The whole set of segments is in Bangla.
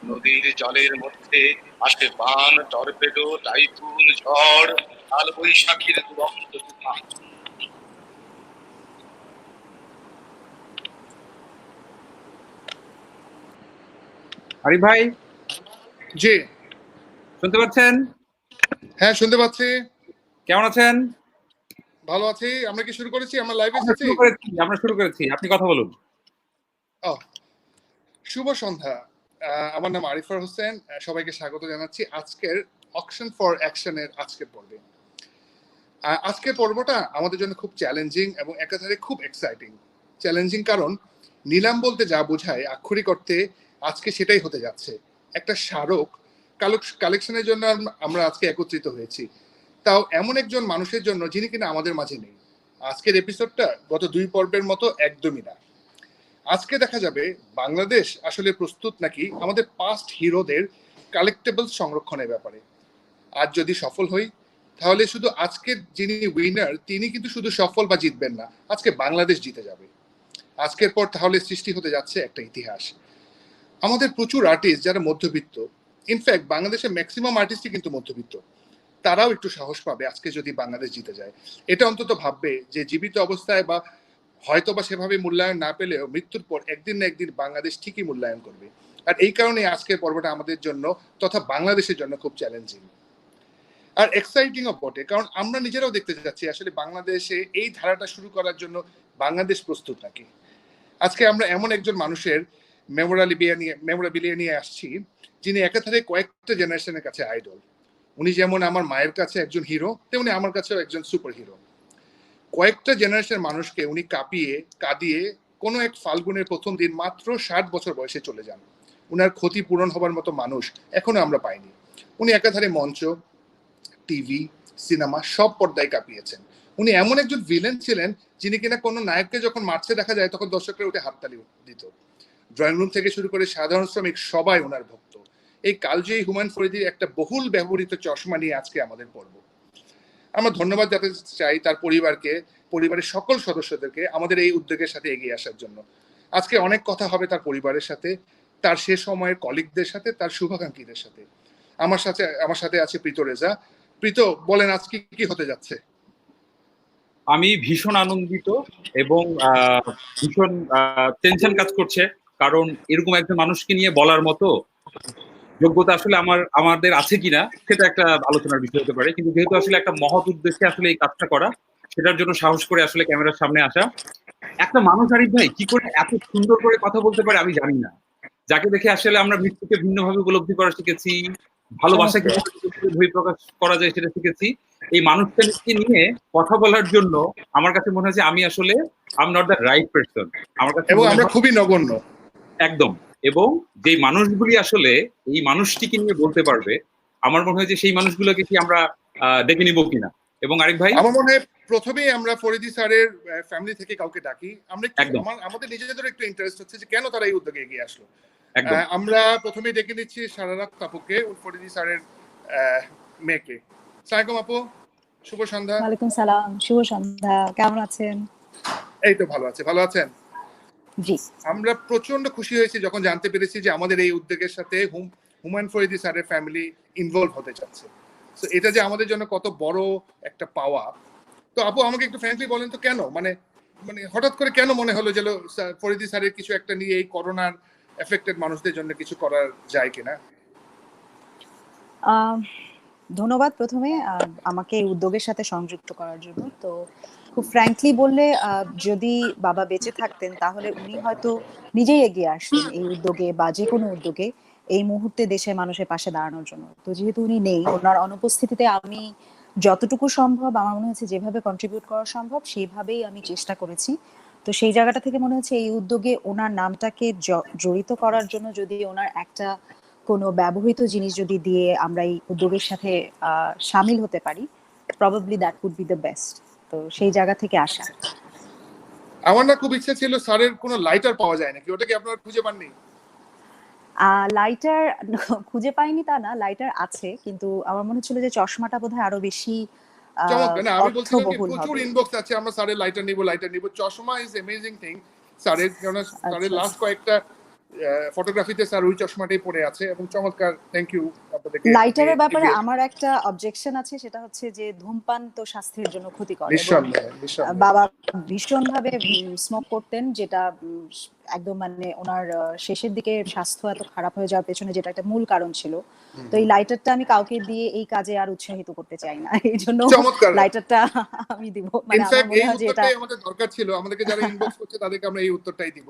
নদীর জলের মধ্যে আসে বান, টর্পেডো, টাইফুন, ঝড়, কাল বৈশাখীর দুরন্ত তুফান। আরিফ ভাই, জি শুনতে পাচ্ছেন? হ্যাঁ শুনতে পাচ্ছি। কেমন আছেন? ভালো আছি। আমরা কি শুরু করেছি? আমরা লাইভে এসেছি। আমরা শুরু করেছি, আপনি কথা বলুন। শুভ সন্ধ্যা। আমার নাম আরিফার হোসেন। সবাইকে স্বাগত জানাচ্ছি আজকের অকশন ফর অ্যাকশনের আজকের পর্বে। আজকের পর্বটা আমাদের জন্য খুব চ্যালেঞ্জিং এবং একাধারে খুব এক্সাইটিং। চ্যালেঞ্জিং কারণ নিলাম বলতে যা বোঝায় আক্ষরিক অর্থে আজকে সেটাই হতে যাচ্ছে। একটা স্মারক কালেকশনের জন্য আমরা আজকে একত্রিত হয়েছি, তাও এমন একজন মানুষের জন্য যিনি কিনা আমাদের মাঝে নেই। আজকের এপিসোডটা গত 2 পর্বের মতো একদমই না। আজকে দেখা যাবে বাংলাদেশ আসলে প্রস্তুত নাকি আমাদের পাস্ট হিরোদের কালেক্টেবলস সংরক্ষণের ব্যাপারে। আজ যদি সফল হই তাহলে শুধু আজকের যিনি উইনার তিনি কিন্তু শুধু সফল বা জিতবেন না, আজকে বাংলাদেশ জিতে যাবে। আজকের পর তাহলে সৃষ্টি হতে যাচ্ছে একটা ইতিহাস। আমাদের প্রচুর আর্টিস্ট যারা মধ্যবিত্ত, ইনফ্যাক্ট বাংলাদেশের ম্যাক্সিমাম আর্টিস্টই কিন্তু মধ্যবিত্ত, তারাও একটু সাহস পাবে আজকে যদি বাংলাদেশ জিতে যায়। এটা অন্তত ভাববে যে জীবিত অবস্থায় বা হয়তো বা সেভাবে মূল্যায়ন না পেলেও মৃত্যুর পর একদিন না একদিন বাংলাদেশ ঠিকই মূল্যায়ন করবে। আর এই কারণে আজকের পর্বটা আমাদের জন্য তথা বাংলাদেশের জন্য খুব চ্যালেঞ্জিং আর এক্সাইটিংও বটে, কারণ আমরা নিজেরাও দেখতে যাচ্ছি আসলে বাংলাদেশে এই ধারাটা শুরু করার জন্য বাংলাদেশ প্রস্তুত নাকি। আজকে আমরা এমন একজন মানুষের মেমোরাবিলিয়া নিয়ে আসছি যিনি একাধারে কয়েকটা জেনারেশনের কাছে আইডল। উনি যেমন আমার মায়ের কাছে একজন হিরো, তেমনি আমার কাছেও একজন সুপার হিরো। কয়েকটা জেনারেশনের মানুষকে উনি কাঁপিয়ে কাঁদিয়ে কোনো এক ফাল্গুনের প্রথম দিন মাত্র 60 বছর বয়সে চলে যান। উনার ক্ষতি পূরণ হবার মতো মানুষ এখনো আমরা পাইনি। উনি একাধারে মঞ্চ, টিভি, সিনেমা সব পর্দায় কাঁপিয়েছেন। উনি এমন একজন ভিলেন ছিলেন যিনি কিনা কোনো নায়ককে যখন মারছে দেখা যায় তখন দর্শকরা উঠে হাততালি দিত। ড্রয়িং রুম থেকে শুরু করে সাধারণ শ্রমিক সবাই ওনার ভক্ত। এই কালজয়ী হুমায়ুন ফরিদির একটা বহুল ব্যবহৃত চশমা নিয়ে আজকে আমাদের পর্ব। আমরা ধন্যবাদ জানাতে চাই তার পরিবারকে, পরিবারের সকল সদস্যদেরকে আমাদের এই উদ্যোগের সাথে এগিয়ে আসার জন্য। আজকে অনেক কথা হবে তার পরিবারের সাথে, তার সে সময়ের কলিগদের সাথে, তার শুভাকাঙ্ক্ষীদের সাথে। আমার সাথে আছে প্রীত রেজা। প্রীত, বলেন আজকে কি হতে যাচ্ছে? আমি ভীষণ আনন্দিত এবং ভীষণ টেনশন কাজ করছে, কারণ এরকম একজন মানুষকে নিয়ে বলার মতো যোগ্যতা আসলে আমাদের আছে কিনা সেটা একটা আলোচনার বিষয় হতে পারে। কিন্তু যেহেতু আসলে একটা মহৎ উদ্দেশ্যে আসলে এই কাজটা করা, সেটার জন্য সাহস করে আসলে ক্যামেরার সামনে আসা। একটা মানুষ আরিফ ভাই কি করে এত সুন্দর করে কথা বলতে পারে আমি জানি না, যাকে দেখে আসলে আমরা মৃত্যুকে ভিন্নভাবে উপলব্ধি করা শিখেছি, ভালোবাসা কিভাবে বহিঃপ্রকাশ করা যায় সেটা শিখেছি। এই মানুষটাকে নিয়ে কথা বলার জন্য আমার কাছে মনে হয়েছে আমি আসলে I am not the right person. আমার কাছে এবং আমরা খুবই নগণ্য একদম। এবং যে মানুষগুলি আসলে এই মানুষটিকে নিয়ে বলতে পারবে, আমার মনে হয় যে সেই মানুষগুলোকে কি আমরা ডেকে নিব কিনা। এবং আরিফ ভাই, আমার মনে হয় প্রথমেই আমরা ফরিদি স্যারের ফ্যামিলি থেকে কাউকে ডাকি। আমরা আমাদের নিজেদের একটু ইন্টারেস্ট হচ্ছে যে কেন তারা এই উদ্যোগে এগিয়ে আসলো। আমরা প্রথমেই ডেকে নিচ্ছি সারারাত আপুকে, ফরিদি স্যারের মেয়েকে। সালাম আপু, শুভ সন্ধ্যা। ওয়ালাইকুম সালাম, শুভ সন্ধ্যা। কেমন আছেন? এই তো ভালো আছে। ভালো আছেন? জি। আমরা প্রচন্ড খুশি হয়েছি যখন জানতে পেরেছি যে আমাদের এই উদ্যোগের সাথে হুমায়ুন ফরিদি স্যারের ফ্যামিলি ইনভলভ হতে চাচ্ছে। তো এটা যে আমাদের জন্য কত বড় একটা পাওয়া। তো আপু আমাকে একটু ফ্র্যাঙ্কলি বলেন তো কেন মানে হঠাৎ করে কেন মনে হলো যে ফরিদি স্যারের কিছু একটা নিয়ে এই করোনার এফেক্টেড মানুষদের জন্য কিছু করা যায় কিনা? ধন্যবাদ প্রথমে আমাকে এই উদ্যোগের সাথে সংযুক্ত করার জন্য। তো খুব ফ্র্যাঙ্কলি বললে যদি বাবা বেঁচে থাকতেন তাহলে উনি হয়তো নিজেই এগিয়ে আসতেন এই উদ্যোগে বা যে কোনো উদ্যোগে এই মুহূর্তে দেশের মানুষের পাশে দাঁড়ানোর জন্য। তো যেহেতু উনি নেই, ওনার অনুপস্থিতিতে আমি যতটুকু সম্ভব আমার মনে হচ্ছে যেভাবে কন্ট্রিবিউট করা সম্ভব সেইভাবেই আমি চেষ্টা করেছি। তো সেই জায়গাটা থেকে মনে হচ্ছে এই উদ্যোগে ওনার নামটাকে জড়িত করার জন্য যদি ওনার একটা কোনো ব্যবহৃত জিনিস যদি দিয়ে আমরা এই উদ্যোগের সাথে সামিল হতে পারি, probably that would be the best. তো সেই জায়গা থেকে আসা। আমার না খুব ইচ্ছা ছিল স্যারের কোনো লাইটার পাওয়া যায় নাকি, ওটা কি আপনারা খুঁজে পাননি? লাইটার খুঁজে পাইনি তা না, লাইটার আছে, কিন্তু আমার মনে ছিল যে চশমাটা বোধহয় আরো বেশি চমৎকার। না আমি বলছিলাম যে প্রচুর ইনবক্স আছে আমরা স্যারের লাইটার নিব। চশমা ইজ অ্যামেজিং থিং। স্যারের লাস্ট কয়েকটা ফটোগ্রাফিতে স্যার ওই চশমাটাই পরে আছে এবং চমৎকার। থ্যাংক ইউ আপনাদেরকে। লাইটারের ব্যাপারে আমার একটা অবজেকশন আছে, সেটা হচ্ছে যে ধূমপান তো স্বাস্থ্যের জন্য ক্ষতিকর এবং নিঃসন্দেহে নিঃসন্দেহে বাবা ভীষণভাবে স্মোক করতেন, যেটা একদম মানে ওনার শেষের দিকে স্বাস্থ্য এত খারাপ হয়ে যাওয়ার পেছনে যেটা একটা মূল কারণ ছিল। তো এই লাইটারটা আমি কাউকে দিয়ে এই কাজে আর উৎসাহিত করতে চাই না, এই জন্য চমৎকার। লাইটারটা আমি দিব। মানে আমার ইনফ্যাক্ট মনে এই হয় যে এটা উত্তরটাই আমাদের দরকার ছিল। আমাদেরকে যারা ইনবক্স করছে তাদেরকে আমরা এই উত্তরটাই দিব।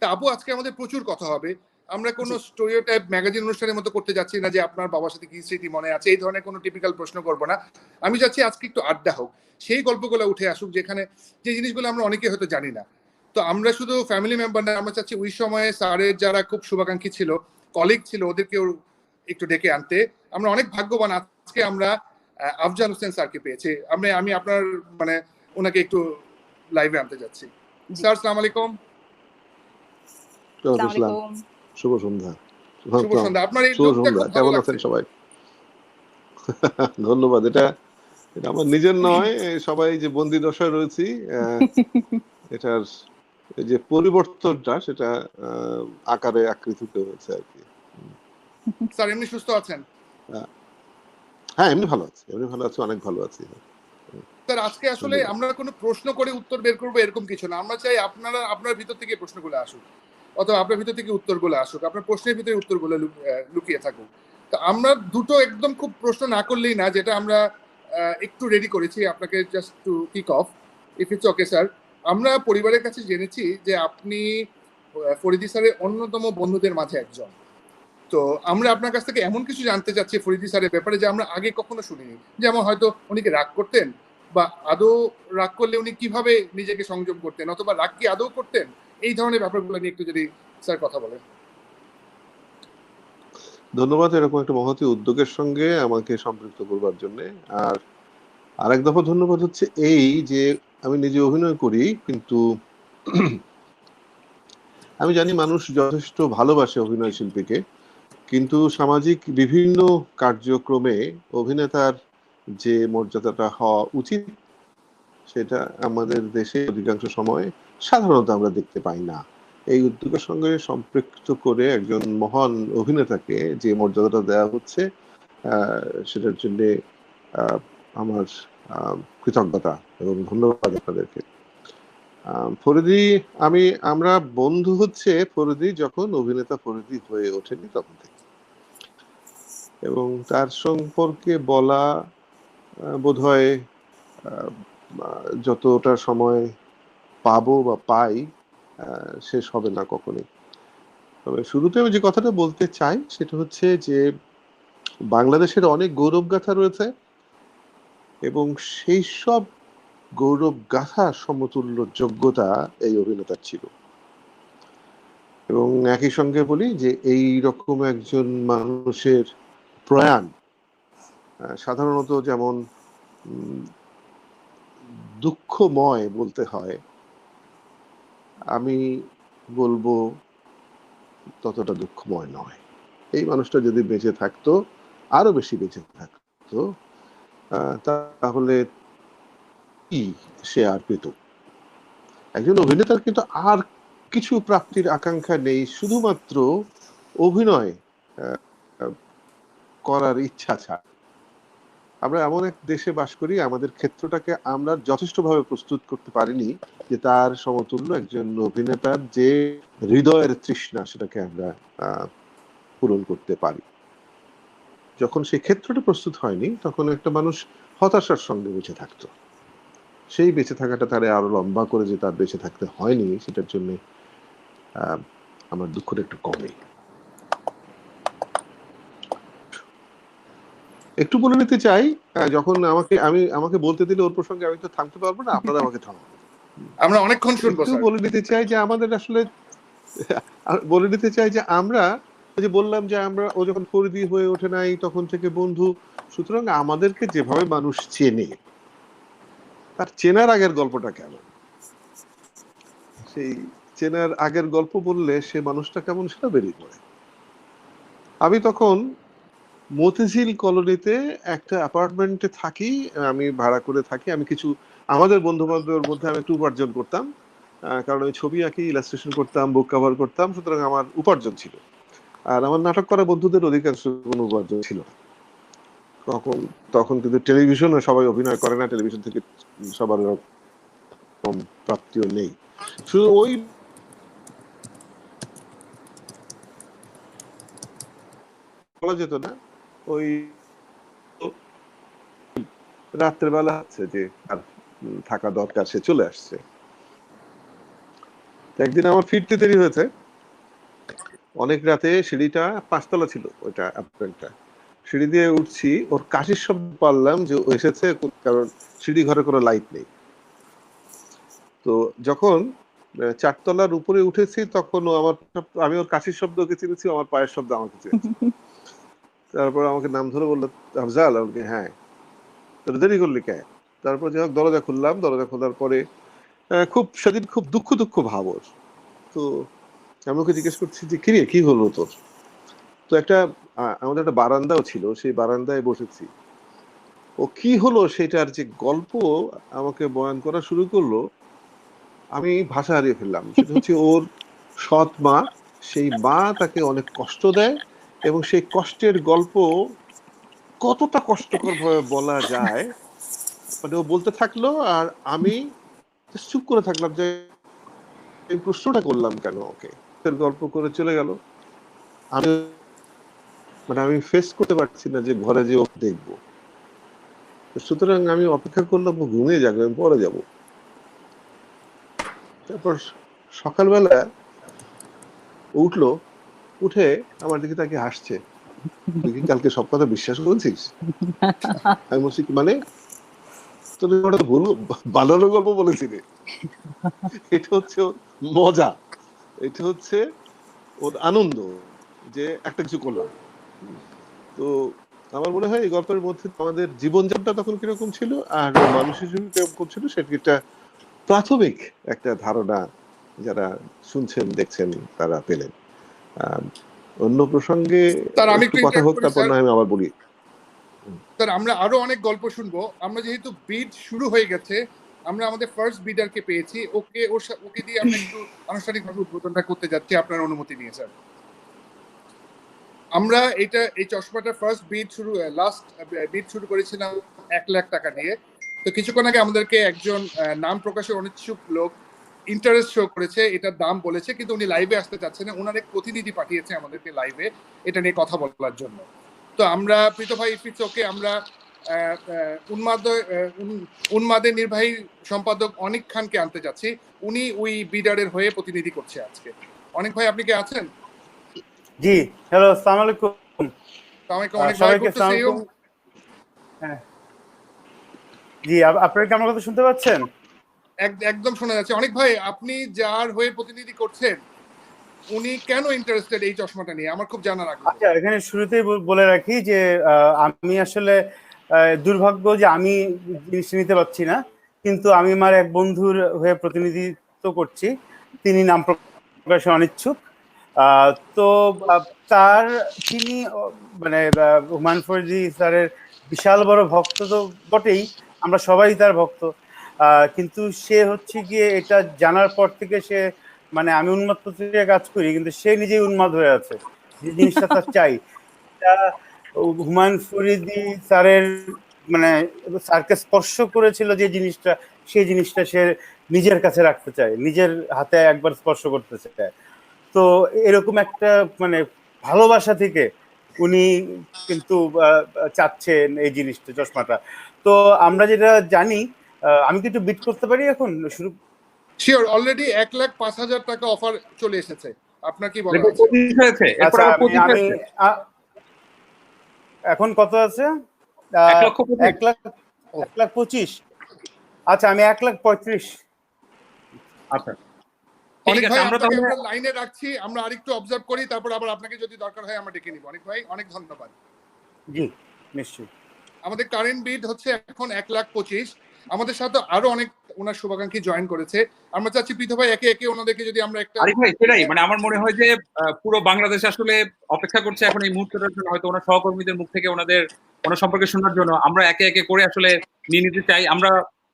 তা আপু, আজকে আমাদের প্রচুর কথা হবে। আমরা কোনো স্টোরিওটাইপ ম্যাগাজিন অনুষ্ঠানের মতো করতে যাচ্ছি না যে আপনার বাবার সাথে কি স্মৃতি মনে আছে, এই ধরনের কোনো টিপিক্যাল প্রশ্ন করব না। আমি চাচ্ছি আজকে একটু আড্ডা হোক, সেই গল্পগুলো উঠে আসুক যেখানে যে জিনিসগুলো আমরা অনেকে হয়তো জানি না। তো আমরা শুধু ফ্যামিলি মেম্বার না, আমরা চাচ্ছি ওই সময়ে স্যারের যারা খুব শুভাকাঙ্ক্ষী ছিল, কলিগ ছিল, ওদেরকেও একটু ডেকে আনতে। আমরা অনেক ভাগ্যবান, আজকে আমরা আফজাল হোসেন স্যারকে পেয়েছি। আমি আপনার মানে ওনাকে একটু লাইভে আনতে যাচ্ছি। স্যার আসসালামু আলাইকুম। আসসালামু আলাইকুম। শুভ সন্ধ্যা। শুভ সন্ধ্যা। আপনার এই শুভ লুকটা সন্ধ্যা। খুব ভালো কেমন আছেন লাগছে। সবাই? ধন্যবাদ। এটা আমার নিজের নয়, সবাই যে বন্দি দশায় রয়েছি এটার এই যে পরিবর্তনটা সেটা আকারে আকৃতিতে হয়েছে আর কি। স্যার এমনি সুস্থ আছেন? হ্যাঁ, এমনি ভালো আছি, এমনি ভালো আছি, অনেক ভালো আছি। স্যার আজকে আসলে আমরা কোনো প্রশ্ন করে উত্তর বের করবো এরকম কিছু না। আমরা চাই আপনার ভিতর থেকে প্রশ্নগুলো আসুক, অথবা আপনার ভিতর থেকে উত্তরগুলো আসুক, আপনার প্রশ্নের ভিতরে উত্তরগুলো লুকিয়ে থাকুক। তো আমরা দুটো একদম খুব প্রশ্ন না করলেই না, যেটা আমরা একটু রেডি করেছি আপনাকে just to kick off, if it's okay sir. আমরা পরিবারের কাছে জেনেছি যে আপনি ফরিদি স্যারের অন্যতম বন্ধুদের মাঝে একজন। তো আমরা আপনার কাছ থেকে এমন কিছু জানতে চাচ্ছি ফরিদি স্যারের ব্যাপারে যে আমরা আগে কখনো শুনিনি। যেমন হয়তো উনি কি রাগ করতেন, বা আদৌ রাগ করলে উনি কিভাবে নিজেকে সংযম করতেন, অথবা রাগ কি আদৌ করতেন, এই ধরনের ব্যাপারগুলো নিয়ে একটু যদি স্যার কথা বলেন। ধন্যবাদ এরকম একটা মহতী উদ্যোগের সঙ্গে আমাকে সম্পৃক্ত করবার জন্য। আর আরেক দফা ধন্যবাদ হচ্ছে এই যে আমি নিজে অভিনয় করি, কিন্তু আমি জানি মানুষ যথেষ্ট ভালোবাসে অভিনয় শিল্পীকে, কিন্তু সামাজিক বিভিন্ন কার্যক্রমে অভিনেতার যে মর্যাদাটা হওয়া উচিত সেটা আমাদের দেশে অধিকাংশ সময় সাধারণত আমরা দেখতে পাই না। এই উদ্যোগের সঙ্গে সম্পৃক্ত করে একজন মহান অভিনেতাকে যে মর্যাদাটা দেওয়া হচ্ছে সেটার জন্য আমার কৃতজ্ঞতা এবং ধন্যবাদ আপনাদেরকে। ফরিদি আমরা বন্ধু হচ্ছে ফরিদি যখন অভিনেতা ফরিদি হয়ে ওঠেনি তখন থেকে, এবং তার সম্পর্কে বলা বোধহয় যতটা সময় পাবো বা পাই শেষ হবে না কখনোই। তবে শুরুতে আমি যে কথাটা বলতে চাই সেটা হচ্ছে যে বাংলাদেশের অনেক গৌরবগাথা রয়েছে এবং সেই সব গৌরবগাথা সমতুল্য যোগ্যতা এই অভিনেতার ছিল। এবং একই সঙ্গে বলি যে এই রকম একজন মানুষের প্রয়াণ সাধারণত যেমন দুঃখময় বলতে হয়, আমি বলবো ততটা দুঃখময় নয়। এই মানুষটা যদি বেঁচে থাকতো, আরো বেশি বেঁচে থাকতো, তাহলে কি সে আর পেত? একজন অভিনেতার কিন্তু আর কিছু প্রাপ্তির আকাঙ্ক্ষা নেই, শুধুমাত্র অভিনয় করার ইচ্ছা ছাড়া। আমরা এমন এক দেশে বাস করি, আমাদের ক্ষেত্রটাকে আমরা যথেষ্টভাবে প্রস্তুত করতে পারিনি যে তার সমতুল্য একজন অভিনেতার যে হৃদয়ের তৃষ্ণা সেটাকে আমরা পূরণ করতে পারি। যখন সেই ক্ষেত্রটা প্রস্তুত হয়নি তখন একটা মানুষ হতাশার সঙ্গে বেঁচে থাকতো। সেই বেঁচে থাকাটা তারে আরো লম্বা করে যে তার বেঁচে থাকতে হয়নি সেটার জন্য আমার দুঃখটা একটু কমে। একটু বলে নিতে চাই, যখন আমাকে বলতে দিলে ওর প্রসঙ্গে আমি তো থামতে পারবো না, আপনারা আমাকে থামাবেন। আমরা অনেকক্ষণ শুনবো একটু স্যার। বলে নিতে চাই যে আমাদের আসলে আমরা যে বললাম যে ও যখন ফরিদি হয়ে ওঠে নাই তখন থেকে বন্ধু, সুতরাং আমাদেরকে যেভাবে মানুষ চেনে তার চেনার আগের গল্পটা কেমন, সেই চেনার আগের গল্প বললে সে মানুষটা কেমন সেটা বেরিয়ে পড়ে। আমি তখন মতিঝিল কলোনিতে একটা অ্যাপার্টমেন্টে থাকি, আমি ভাড়া করে থাকি। আমি কিছু আমাদের বন্ধু বান্ধবের মধ্যে আমি একটু উপার্জন করতাম, কারণ আমি ছবি আঁকি, ইলাস্ট্রেশন করতাম, বুক কভার করতাম, সুতরাং আমার উপার্জন ছিল। আর আমার নাটক করা বন্ধুদের অধিকাংশ কোনো উপার্জন ছিল না তখন। তখন কিন্তু টেলিভিশনে সবাই অভিনয় করে না, টেলিভিশন থেকে সবার এরকম প্রাপ্তিও নেই। শুধু ওই বলা যেত না, ওই রাত্রেবেলা আছে যে আর থাকা দরকার, সে চলে আসছে। একদিন আমার ফিরতে দেরি হয়েছে অনেক রাতে, সিঁড়িটা 5 তলা ছিল ওইটা অ্যাপার্টমেন্টটা, সিঁড়ি দিয়ে উঠছি, ওর কাশির শব্দ পারলাম যে ও এসেছে, কারণ সিঁড়ি ঘরে কোনো লাইট নেই। তো যখন 4 তলার উপরে উঠেছি তখন ও আমার, আমি ওর কাশির শব্দ ওকে চিনেছি, আমার পায়ের শব্দ আমাকে চিনেছি। তারপর আমাকে নাম ধরে বললো আফজাল, আমাকে হ্যাঁ, তোর দেরি করলি কে? তারপর যাই হোক দরজা খুললাম, দরজা খোলার পরে খুব সেদিন খুব দুঃখ দুঃখ ভাব ওর। তো আমি ওকে জিজ্ঞেস করছি যে কিরে কি হলো তোর? তো একটা আমাদের একটা বারান্দাও ছিল, সেই বারান্দায় বসেছি। ও কি হলো সেটার যে গল্প আমাকে বয়ান করা শুরু করলো, আমি ভাষা হারিয়ে ফেললাম। সেটা হচ্ছে ওর সৎ মা, সেই মা তাকে অনেক কষ্ট দেয়, এবং সেই কষ্টের গল্প কতটা কষ্টকর ভাবে বলা যায়, মানে ও বলতে থাকলো আর আমি চুপ করে থাকলাম যে এই প্রশ্নটা করলাম কেন ওকে। গল্প করে চলে গেল। আমি মানে আমি ফেস করতে পারছি না যে ঘরে যে ওকে দেখবো। সুতরাং আমি অপেক্ষা করলাম ও ঘুমিয়ে যাবে, আমি পরে যাব। তারপর সকালবেলা উঠলো, উঠে আমার দিকে তাকে হাসছে, তুই কি কালকে সব কথা বিশ্বাস করেছিস? আমি বলছি মানে তোর ওটা ভুল বানানো গল্প বলেছিলি। এটা হচ্ছে ওর মজা, এটা হচ্ছে ওর আনন্দ যে একটা কিছু করলাম। তো আমার মনে হয় এই গল্পের মধ্যে আমাদের জীবনযাত্রা তখন কিরকম ছিল আর মানুষ হিসেবে কিরকম ছিল সেটা একটা প্রাথমিক একটা ধারণা যারা শুনছেন দেখছেন তারা পেলেন। অন্য প্রসঙ্গে স্যার আমি একটু একটু কথা হোক, ইন্টারাপ্ট করি তারপর স্যার। না আমি আবার বলি। স্যার আমরা আরো অনেক গল্প শুনবো। আমরা যেহেতু বিড শুরু হয়ে গেছে, আমরা আমাদের ফার্স্ট বিডারকে পেয়েছি, ওকে দিয়ে আমরা একটু আনুষ্ঠানিকভাবে উদ্বোধনটা করতে যাচ্ছি আপনার অনুমতি নিয়ে স্যার। আমরা এই চশমাটার ফার্স্ট লাস্ট বিড শুরু করেছিলাম 1 লাখ টাকা দিয়ে। তো কিছুক্ষণ আগে আমাদেরকে একজন নাম প্রকাশের অনিচ্ছুক লোক ইন্টারেস্ট শো করেছে, এটার দাম বলেছে, কিন্তু উনি লাইভে আসতে চাচ্ছে না। ওনার এক প্রতিনিধি পাঠিয়েছে আমাদেরকে লাইভে এটা নিয়ে কথা বলার জন্য। তো আমরা প্রীত ভাই ইফিটস ওকে আমরা উন্মাদের নির্বাহী সম্পাদক অনিক খানকে আনতে যাচ্ছি, উনি ওই বিডারের হয়ে প্রতিনিধি করছে আজকে। অনিক ভাই আপনি কি আছেন? জি, হ্যালো, আসসালামু আলাইকুম। সবাইকে আসসালামু আলাইকুম। হ্যাঁ জি, আপনারা কি আমার কথা শুনতে পাচ্ছেন? একদম শোনা যাচ্ছে। অনেক ভাই আপনি যার হয়ে প্রতিনিধি করছেন উনি কেন ইন্টারেস্টেড এই চশমাটা নিয়ে, আমার খুব জানার আগ্রহ। আচ্ছা, এখানে শুরুতেই বলে রাখি যে আমি আসলে দুর্ভাগ্য যে আমি জিনিসটা নিতে পারছি না, কিন্তু আমি আমার এক বন্ধুর হয়ে প্রতিনিধিত্ব করছি, তিনি নাম প্রকাশে অনিচ্ছুক। তো তিনি মানে হুমায়ুন ফরিদী স্যারের বিশাল বড় ভক্ত তো বটেই, আমরা সবাই তার ভক্ত, কিন্তু সে হচ্ছে গিয়ে এটা জানার পর থেকে সে মানে আমি উন্মাদ পত্রিকায় কাজ করি, কিন্তু সে নিজেই উন্মাদ হয়ে আছে যে জিনিসটা তার চাই। হুমায়ুন ফরিদী স্যারের মানে স্যারকে স্পর্শ করেছিল যে জিনিসটা, সেই জিনিসটা সে নিজের কাছে রাখতে চায়, নিজের হাতে একবার স্পর্শ করতে চায়। তো এরকম একটা মানে ভালোবাসা থেকে উনি কিন্তু চাচ্ছেন এই জিনিসটা, চশমাটা। তো আমরা যেটা জানি, আমি কি একটু বিট করতে পারি এখন শুরু? শিওর, অলরেডি 1,05,000 টাকা অফার চলে এসেছে, আপনার কি বলার আছে? আচ্ছা, আমি এখন কত আছে? 1,25,000। আচ্ছা, আমি 1,35,000। আচ্ছা অনেক ভাই আপনাকে আমরা লাইনে রাখছি, আমরা আরেকটু অবজার্ভ করি, তারপর আবার আপনাকে যদি দরকার হয় আমরা ডেকে নিব। অনেক ভাই অনেক ধন্যবাদ। জি নিশ্চয়ই। আমাদের কারেন্ট বিড হচ্ছে এখন 1,25,000। আমাদের সাথে আরো অনেক ওনার শুভাকাঙ্ক্ষী জয়েন করেছে। আমরা চাচ্ছি প্রীত ভাই একে একে ওনাদেরকে যদি আমরা একটা সেটাই, মানে আমার মনে হয় যে পুরো বাংলাদেশ আসলে অপেক্ষা করছে এখন এই মুহূর্তটার জন্য, হয়তো ওনার সহকর্মীদের মুখ থেকে ওনার সম্পর্কে শোনার জন্য। আমরা একে একে করে আসলে নিয়ে নিতে চাই। আমরা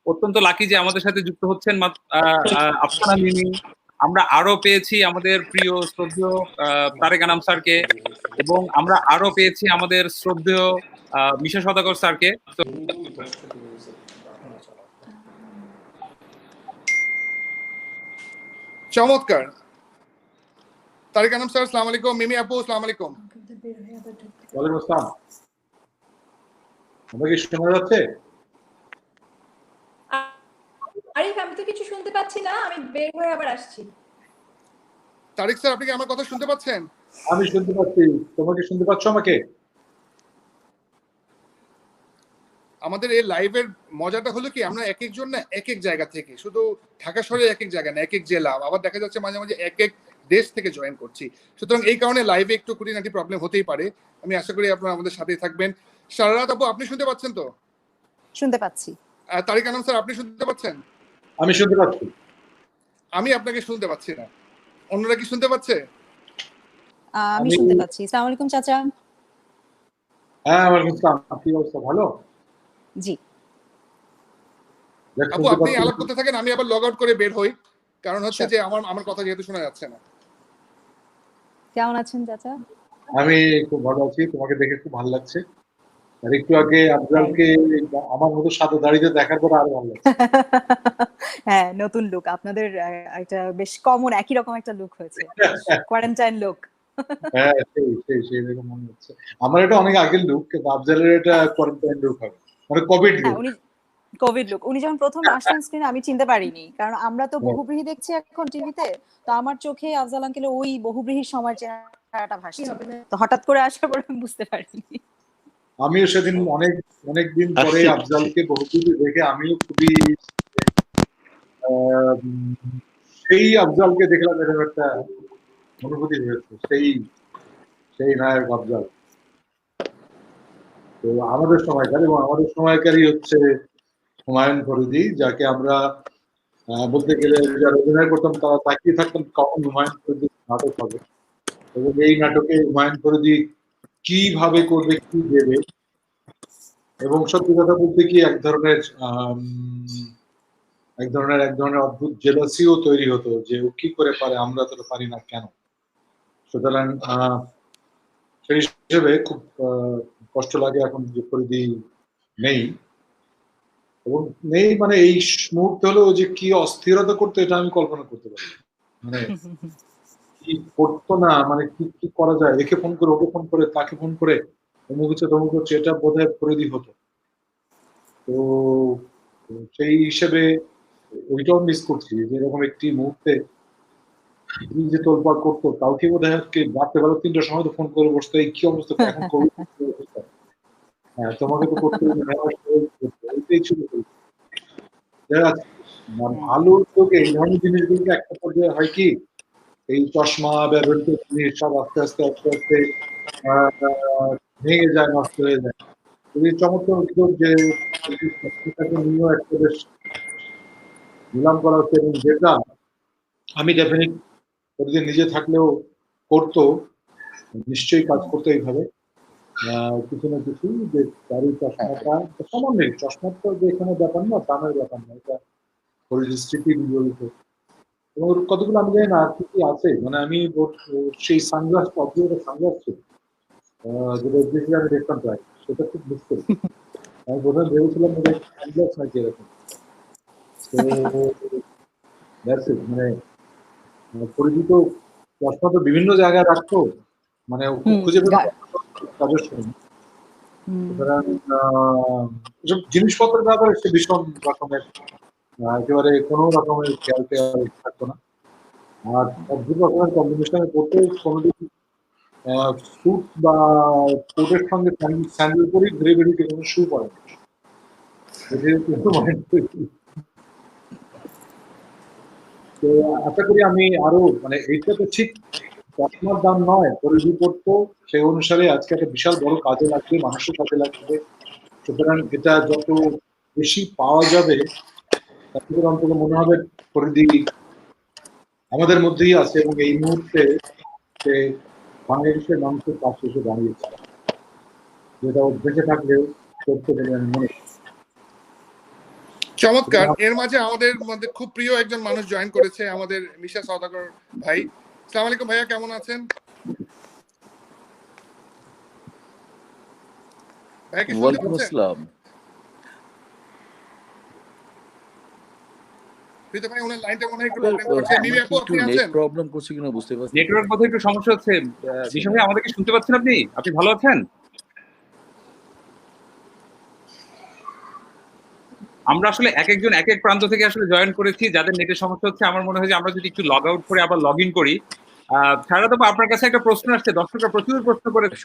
অত্যন্ত লাকি যে আমাদের সাথে যুক্ত হচ্ছেন আফসানা মিমি। আমরা আরো পেয়েছি আমাদের প্রিয় শ্রদ্ধেয় তারেক আনাম স্যারকে, এবং আমরা আরো পেয়েছি আমাদের শ্রদ্ধেয় মিশা সওদাগর স্যারকে। তো চমৎকার। তারিক আনাম স্যার আসসালামু আলাইকুম, মিমি আপু আসসালামু আলাইকুম। ওয়ালাইকুম আসসালাম। আমাকে শোনা যাচ্ছে? আরিফ, আমি তো কিছু শুনতে পাচ্ছি না, আমি বের হয়ে আবার আসছি। তারিক স্যার আপনি কি আমার কথা শুনতে পাচ্ছেন? আমি শুনতে পাচ্ছি, তোমাকে শুনতে পাচ্ছ আমাকে? আমাদের এই লাইভের মজাটা হলো কি, আমরা এক একজন না এক এক জায়গা থেকে, শুধু ঢাকা শহরে এক এক জায়গা না, এক এক জেলা, আবার দেখা যাচ্ছে মাঝে মাঝে এক এক দেশ থেকে জয়েন করছি। সুতরাং এই কারণে লাইভে একটু খুঁটিনাটি প্রবলেম হতেই পারে। আমি আশা করি আপনারা আমাদের সাথেই থাকবেন। সারারাত আপু আপনি শুনতে পাচ্ছেন তো? শুনতে পাচ্ছি। তারিক আনাম স্যার আপনি শুনতে পাচ্ছেন? আমি শুনতে পাচ্ছি। আমি আপনাকে শুনতে পাচ্ছি না। অন্যরা কি শুনতে পাচ্ছে? আমি শুনতে পাচ্ছি। আসসালামু আলাইকুম চাচা। হ্যাঁ, ওয়ালাইকুম আসসালাম। কি অবস্থা, ভালো? জি। আপু আপনি আলাপ করতে থাকেন, আমি আবার লগ আউট করে বের হই, কারণ হচ্ছে যে আমার কথা যেহেতু শোনা যাচ্ছে না। কেমন আছেন চাচা? আমি খুব ভালো আছি, তোমাকে দেখে খুব ভালো লাগছে। আর একটু আগে আফজালকে আমার মতো সাদা দাড়িতে দেখার পর আরো ভালো লাগছে। হ্যাঁ, নতুন লুক আপনাদের, একটা বেশ কমন একই রকম একটা লুক হয়েছে, কোয়ারেন্টাইন লুক। হ্যাঁ, সেই রকম মনে হচ্ছে। আমার এটা অনেক আগের লুক, কিন্তু আফজালের এটা কোয়ারেন্টাইন লুক হবে, মানে কোভিড লুক। উনি কোভিড লুক। উনি যখন প্রথম আসলেন স্ক্রিনে আমি চিনতে পারিনি, কারণ আমরা তো বহুব্রীহি দেখছি এখন টিভিতে, তো আমার চোখে আফজাল আঙ্কেল ওই বহুব্রীহির সময় চেহারাটা ভাসছে, তো হঠাৎ করে আসার পর আমি বুঝতে পারিনি। আমিও সেদিন অনেক দিন পরে আফজালকে বহুদিন দেখে আমিও খুবই সেই আফজালকে দেখলাম, এরকম একটা অনুভূতি হয়েছে, সেই নায়ক আফজাল। তো আমাদের সময়কারই হচ্ছে হুমায়ুন ফরিদি, যাকে আমরা বলতে গেলে যারা অভিনয় করতাম তারা তাকিয়ে থাকতাম কখন হুমায়ুন ফরিদি নাটক হবে, এবং এই নাটকে হুমায়ুন ফরিদি কিভাবে করবে, কি দেবে। এবং সত্যি কথা বলতে কি এক ধরনের অদ্ভুত জেলাসিও তৈরি হতো, যে ও কি করে পারে, আমরা তো পারি না কেন। সুতরাং সেই হিসেবে খুব কষ্ট লাগে এখন যে ফরিদি নেই, এবং নেই মানে এই মুহূর্তে হলেও যে কি অস্থিরতা করতো এটা আমি কল্পনা করতে পারি। মানে কি করতো না, মানে কি করা যায়, একে ফোন করে ওকে ফোন করে তাকে ফোন করে অমুক হচ্ছে তমুক হচ্ছে, এটা বোধহয় ফরিদি হতো। তো সেই হিসেবে ওইটাও মিস করছি, যে এরকম একটি মুহূর্তে যে তোলপাড় করতো, কাউকে বোধহয় রাত্রেবেলা 3টার সময় তো ফোন করে বসতো, এই কি অবস্থা এখন কোভিড অবস্থা, হ্যাঁ তোমাকে তো করতে ওইটাই ছিল। ভালো উদ্যোগে এই ধরনের জিনিসগুলোকে একটা পর্যায়ে হয় কি, এই চশমা ব্যবহৃত জিনিস সব আস্তে আস্তে ভেঙে যায়, নষ্ট হয়ে যায়। এই চমৎকার উদ্যোগ যে নিয়েও একটা বেশ নিলাম করা হচ্ছে, এবং যেটা আমি ডেফিনেট প্রতিদিন নিজে থাকলেও করতো, নিশ্চয়ই কাজ করতো এইভাবে কিছু না কিছু, যে তার এই চশমাটা সামান্য, চশমার তো যে এখানে ব্যাপার না, দামের ব্যাপার না, এটা স্মৃতি বিজড়িত। এবং কতগুলো আমি জানি না আর কি আছে, মানে আমি সেই সানগ্লাসটা সানগ্লাস ছিল যেটা দেশে আমি দেখতাম প্রায়, সেটা খুব মিস করি। আমি প্রথমে ভেবেছিলাম সানগ্লাস নাকি এরকম। তো মানে পরিচিত চশমা তো বিভিন্ন জায়গায় রাখতো, মানে খুঁজে কাজের সময়। সুতরাং এসব জিনিসপত্রের ব্যাপারে সে ভীষণ রকমের একেবারে কোনো রকমের খেয়াল থাকতো না। আর অদ্ভুত রকমের কম্বিনেশনে করতে কোনোদিন স্যুট বা কোটের সঙ্গে স্যান্ডেল পরেই ঘুরে বেরিয়ে কোনো শু পরে না। তো আশা করি আমি আরো, মানে এইটা তো ঠিক চশমার দাম নয়, পরিধি করতো সেই অনুসারে আজকে একটা বিশাল বড় কাজে লাগবে, মানুষের কাজে লাগবে। সুতরাং এটা যত বেশি পাওয়া যাবে তাতে অন্তত মনে হবে পরিধি আমাদের মধ্যেই আছে, এবং এই মুহূর্তে সে বাংলাদেশের মানুষের পাশে এসে দাঁড়িয়েছে, যেটা বেঁচে থাকলেও করতে গেলে আমি মনে করি। চমৎকার। এর মাঝে আমাদের মধ্যে খুব প্রিয় একজন মানুষ জয়েন করেছে, আমাদের মিশা সওদাগর ভাই। আসসালামু আলাইকুম ভাইয়া, কেমন আছেন? ভাইয়া কি শুনতে ওয়ালাইকুম পাচ্ছেন? আসসালাম। প্রীত ভাই, ওনার লাইনটা মনে হয় একটু প্রবলেম করছে। মিমি আপু, একটু আপনি নেট আছেন? প্রবলেম করছে কিনা বুঝতে পারছি। নেটওয়ার্ক বোধহয় একটু সমস্যা হচ্ছে। বিষয় ভাই, আমাদেরকে শুনতে পাচ্ছেন আপনি? আপনি ভালো আছেন? আমরা আসলে এক একজন এক এক প্রান্ত থেকে আসলে জয়েন করেছি, যাদের নেটের সমস্যা হচ্ছে। আমার মনে হয় যে আমরা যদি একটু লগ আউট করে আবার লগ ইন করি। ছাড়া তো আপনার কাছে একটা প্রশ্ন আসছে, দর্শকরা প্রচুর প্রশ্ন করেছে,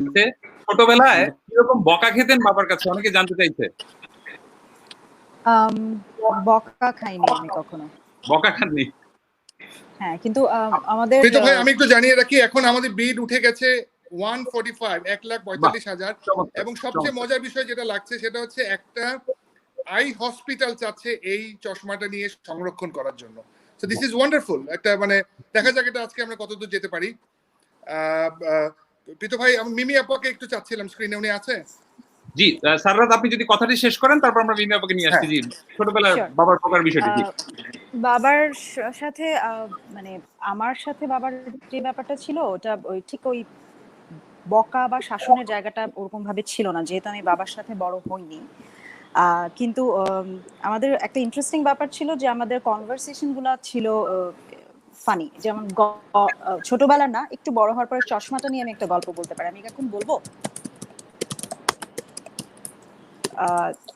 ছোটবেলায় কিরকম বকা খেতেন বাবার কাছে, অনেকে জানতে চাইছে। বকা খাইনি আমি কখনো। বকা খাননি? হ্যাঁ, কিন্তু আমাদের প্রীত ভাই, আমি একটু জানিয়ে রাখি, এখন আমাদের বিড উঠে গেছে 145, 1,45,000। এবং সবচেয়ে মজার বিষয় যেটা লাগছে সেটা হচ্ছে একটা আই হসপিটাল চাচ্ছে এই চশমাটা নিয়ে সংরক্ষণ করার জন্য। So this is wonderful. একটা মানে দেখা যাক এটা আজকে আমরা কতদূর যেতে পারি। প্রীত ভাই, আমি মিমি আপাকে একটু চাচ্ছিলাম স্ক্রিনে, উনি আছে? জি সাররাত, আপনি যদি কথাটি শেষ করেন তারপর আমরা মিমি আপাকে নিয়ে আসছি। জি, ছোটবেলার Sure. বাবার বকার বিষয়টি। জি। বাবার সাথে মানে আমার সাথে বাবার যে ব্যাপারটা ছিল ওটা ওই ঠিক ওই বকা বা শাসনের জায়গাটা ওরকম ভাবে ছিল না, যেহেতু আমি বাবার সাথে বড় হইনি। কিন্তু আমাদের একটা ইন্টারেস্টিং ব্যাপার ছিল যে আমাদের কনভারসেশন গুলা ছিল ফানি। যেমন ছোটবেলা না, একটু বড় হওয়ার পরে চশমাটা নিয়ে আমি একটা গল্প বলতে পারি। আমি এখন বলবো।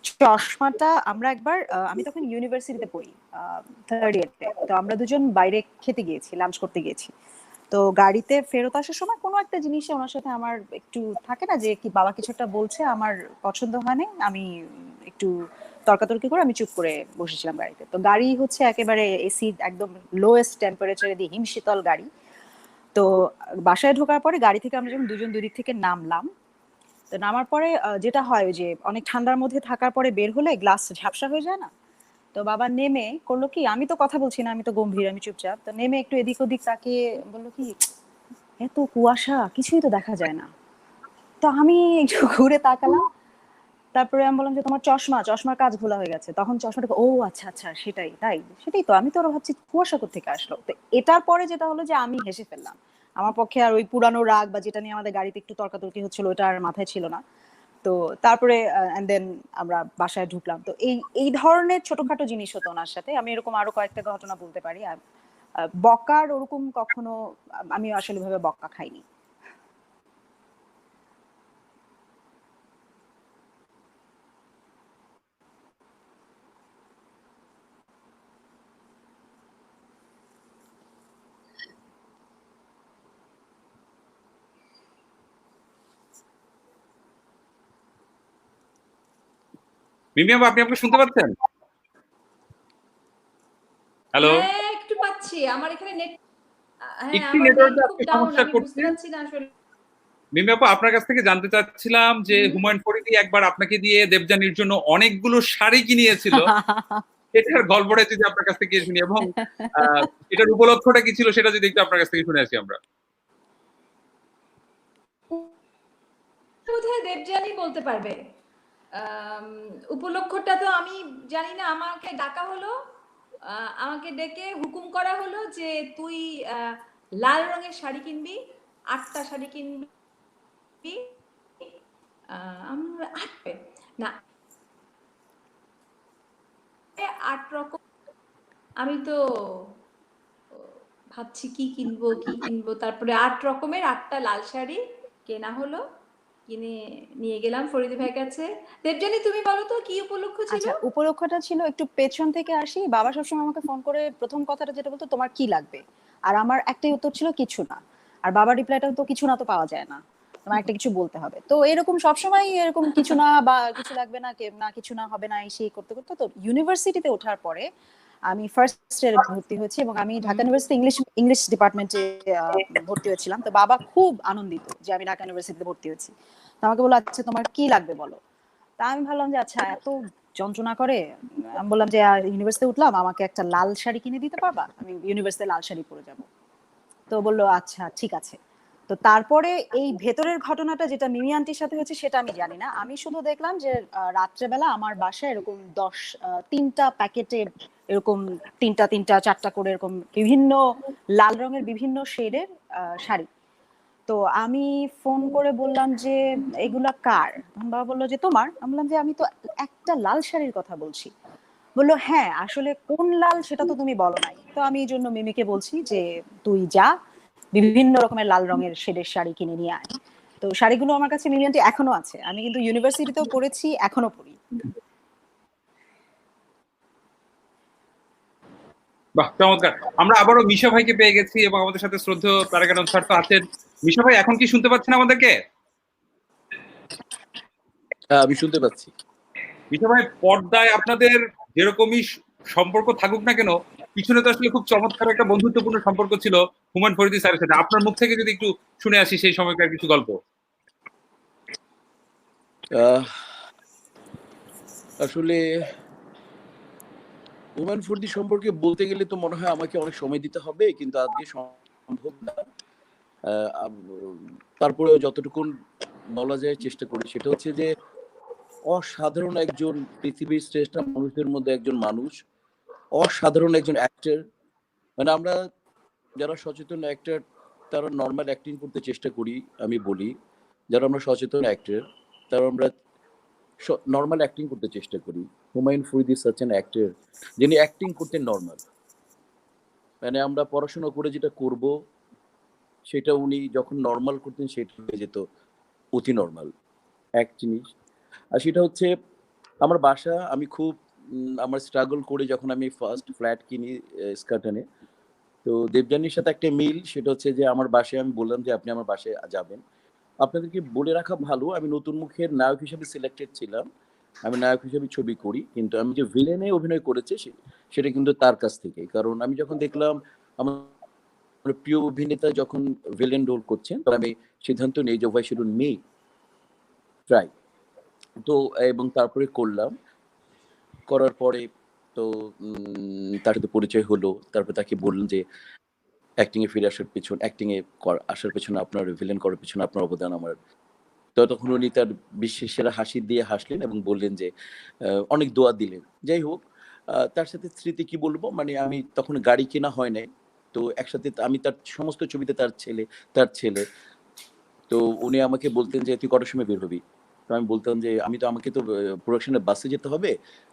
চশমাটা আমরা একবার আমি তখন ইউনিভার্সিটিতে পড়ি, 3rd ইয়ারে। তো আমরা দুজন বাইরে খেতে গিয়েছি, লাঞ্চ করতে গিয়েছি। তো গাড়িতে ফেরত আসার সময় কোনো একটা জিনিসে ওনার সাথে আমার একটু থাকে না যে কি বাবা কিছু একটা বলছে, আমার পছন্দ হয়নি, আমি একটু তর্কাতর্কি করে আমি চুপ করে বসেছিলাম গাড়িতে। তো গাড়ি হচ্ছে একেবারে এসি একদম লোয়েস্ট টেম্পারেচারে দিয়ে হিমশীতল গাড়ি। তো বাসায় ঢোকার পরে গাড়ি থেকে আমরা যখন দুজন দুদিক থেকে নামলাম, তো নামার পরে যেটা হয় ওই যে অনেক ঠান্ডার মধ্যে থাকার পরে বের হলে গ্লাস ঝাপসা হয়ে যায় না। তো বাবা নেমে করলো কি, আমি তো কথা বলছি না, আমি তো গম্ভীর, আমি চুপচাপ। তো নেমে একটু এদিক ওদিক তাকিয়ে বললো কি, এত কুয়াশা, কিছুই তো দেখা যায় না। তো আমি একটু ঘুরে তাকালাম, তারপরে আমি বললাম যে তোমার চশমার কাজ খোলা হয়ে গেছে। তখন চশমাটা, ও আচ্ছা আচ্ছা, সেটাই তো, আমি তো আরো ভাবছি কুয়াশা কোত্থেকে আসলো। তো এটার পরে যেটা হলো যে আমি হেসে ফেললাম। আমার পক্ষে আর ওই পুরানো রাগ বা যেটা নিয়ে আমাদের গাড়িতে একটু তর্কাতর্কি হচ্ছিল ওটা আর মাথায় ছিল না। তো তারপরে এন্ড দেন আমরা বাসায় ঢুকলাম। তো এই ধরনের ছোটখাটো জিনিস হতো ওনার সাথে। আমি এরকম আরো কয়েকটা ঘটনা বলতে পারি। আর বকার ওরকম কখনো আমি আসলে ভাবে বকা খাইনি। মিমি আপা, আপনি আমাকে শুনতে পাচ্ছেন? হ্যালো? হ্যাঁ, একটু পাচ্ছি। আমার এখানে নেট হ্যাঁ, একটু আমার নেট নেটওয়ার্কে খুব আজকে ডাউন। সমস্যা আমি বুঝতে করছে। পারছি না আসলে। মিমি আপা, আপনার কাছ থেকে জানতে চাচ্ছিলাম যে হুমায়ুন ফরিদী একবার আপনাকে দিয়ে দেবযানীর জন্য অনেকগুলো শাড়ি কিনিয়েছিল। এটার গল্পটা যদি আপনার কাছ থেকে শুনি, এবং এটার উপলক্ষটা কি ছিল সেটা যদি একটু আপনার কাছ থেকে শুনে আসি আমরা। বোধহয় দেবযানী বলতে পারবে। উপলক্ষটা তো আমি জানি না। আমাকে ডাকা হলো, আমাকে ডেকে হুকুম করা হলো যে তুই লাল রঙের শাড়ি কিনবি, 8টা শাড়ি কিনবি। আমরা 8 না 8 রকম। আমি তো ভাবছি কি কিনবো। তারপরে 8 রকমের 8টা লাল শাড়ি কেনা হলো, কিনে নিয়ে গেলাম ফরিদী ভাইয়ের কাছে। দেবযানী, তুমি বলো তো কি উপলক্ষ ছিল? আচ্ছা, উপলক্ষটা ছিল একটু পেছন থেকে আসি। বাবা সবসময় আমাকে ফোন করে প্রথম কথাটা যেটা বলতো, তোমার কি লাগবে? আর আমার একটাই উত্তর ছিল কিছু না। আর বাবার রিপ্লাইটা তো কিছু না তো পাওয়া যায় না, তোমার একটা কিছু বলতে হবে। তো এরকম সবসময় এরকম কিছু না বা কিছু লাগবে না, কিছু না হবে না, এই সেই করতে করতে তো ইউনিভার্সিটিতে ওঠার পরে আমি ফার্স্ট ইয়ারে ভর্তি হয়েছি এবং আমি ঢাকা ইউনিভার্সিটি ইংলিশ ডিপার্টমেন্টে ভর্তি হয়েছিলাম। তো বাবা খুব আনন্দিত যে আমি ঢাকা ইউনিভার্সিটিতে ভর্তি হয়েছি। তো আমাকে বললো, আচ্ছা তোমার কি লাগবে বলো। তা আমি ভাবলাম যে আচ্ছা, এত যন্ত্রণা করে। আমি বললাম যে ইউনিভার্সিটি উঠলাম, আমাকে একটা লাল শাড়ি কিনে দিতে পারবা, আমি ইউনিভার্সিটি লাল শাড়ি পরে যাব। তো বললো আচ্ছা ঠিক আছে। তো তো তারপরে এই ভেতরের ঘটনাটা যেটা মিমি আন্টির সাথে হয়েছে সেটা আমি জানি না। আমি শুধু দেখলাম যে রাত্রেবেলা আমার বাসায় এরকম 3টা প্যাকেটে এরকম 3টা 4টা করে এরকম বিভিন্ন লাল রঙের বিভিন্ন শেডের শাড়ি। তো আমি ফোন করে বললাম যে এগুলা কার? তখন বাবা বললো যে তোমার। আমি বললাম যে আমি তো একটা লাল শাড়ির কথা বলছি। বললো হ্যাঁ, আসলে কোন লাল সেটা তো তুমি বলো নাই। তো আমি এই জন্য মিমিকে বলছি যে তুই যা, বিভিন্ন রকমের লাল রঙের শেডের শাড়ি কিনে নিয়ে আয়। তো শাড়িগুলো আমার কাছে মিমি আন্টি এখনো আছে। আমি কিন্তু ইউনিভার্সিটিতেও পড়েছি, এখনো পড়ি। বাহ, চমৎকার। আমরা আবারও মিশা ভাইকে পেয়ে গেছি এবং আমাদের সাথে শ্রদ্ধেয় তারেক আনাম স্যার তো আছেন। মিশা ভাই এখন কি শুনতে পাচ্ছেন আমাদেরকে? হ্যাঁ, আমি শুনতে পাচ্ছি। মিশা ভাই, পর্দায় আপনাদের যেরকমই সম্পর্ক থাকুক না কেন, পিছনে তো আসলে খুব চমৎকার একটা বন্ধুত্বপূর্ণ সম্পর্ক ছিল হুমায়ুন ফরিদী স্যারের সাথে। আপনার মুখ থেকে যদি একটু শুনে আসি সেই সময়কার কিছু গল্প। আসলে হুমায়ুন ফরিদী সম্পর্কে বলতে গেলে তো মনে হয় আমাকে অনেক সময় দিতে হবে, কিন্তু আজকে সম্ভব না। তারপরেও যতটুকু বলা যায় চেষ্টা করি, সেটা হচ্ছে যে অসাধারণ একজন, পৃথিবীর শ্রেষ্ঠ মানুষদের মধ্যে একজন মানুষ, অসাধারণ একজন অ্যাক্টর। মানে আমরা যারা সচেতন অ্যাক্টর তারা নর্মাল অ্যাক্টিং করতে চেষ্টা করি, আমি বলি যারা আমরা সচেতন অ্যাক্টর তারা আমরা নর্মাল অ্যাক্টিং করতে চেষ্টা করি। Humayun Faridi such an actor যিনি অ্যাক্টিং করতেন নর্মাল। মানে আমরা পড়াশোনা করে যেটা করব সেটা উনি যখন নর্মাল করতেন সেটা হয়ে যেত অতি নর্মাল এক জিনিস। আর সেটা হচ্ছে আমার বাসা, আমি খুব আমার স্ট্রাগল করে যখন আমি ফার্স্ট ফ্ল্যাট কিনি স্কার্টনে, তো দেবযানীর সাথে একটা মিল, সেটা হচ্ছে যে আমার বাসায় আমি বললাম যে আপনি আমার বাসায় যাবেন। আপনাদেরকে বলে রাখা ভালো, আমি নতুন মুখের নায়ক হিসেবে সিলেক্টেড ছিলাম, আমি নায়ক হিসেবে ছবি করি, কিন্তু আমি যে ভিলেনে অভিনয় করেছি সেটা কিন্তু তার কাছ থেকে। কারণ আমি যখন দেখলাম আমার প্রিয় অভিনেতা যখন ভিলেন রোল করছেন, তখন আমি সিদ্ধান্ত নেই যে ভাই শুড মি ট্রাই। তো এবং তারপরে করলাম, করার পরে তো তার সাথে পরিচয় হলো। তারপরে তাকে বললাম যে অ্যাক্টিং এ ফিরে আসার পেছনে, অ্যাক্টিং এ আসার পেছনে আপনার, ভিলেন করার পেছনে আপনার অবদান আমার। তো তখন উনি তার বিশ্বের সেরা হাসি দিয়ে হাসলেন এবং বললেন যে অনেক দোয়া দিলেন। যাই হোক, তার সাথে স্মৃতি কি বলবো, মানে আমি তখন গাড়ি কেনা হয় নাই, তো একসাথে আমি তার সমস্ত ছবিতে তার ছেলে। তো উনি আমাকে বলতেন যে তুই কটার সময় বের হবি? তো আমি বলতাম যে আমাকে তো প্রোডাকশনের বাসে যেতে হবে,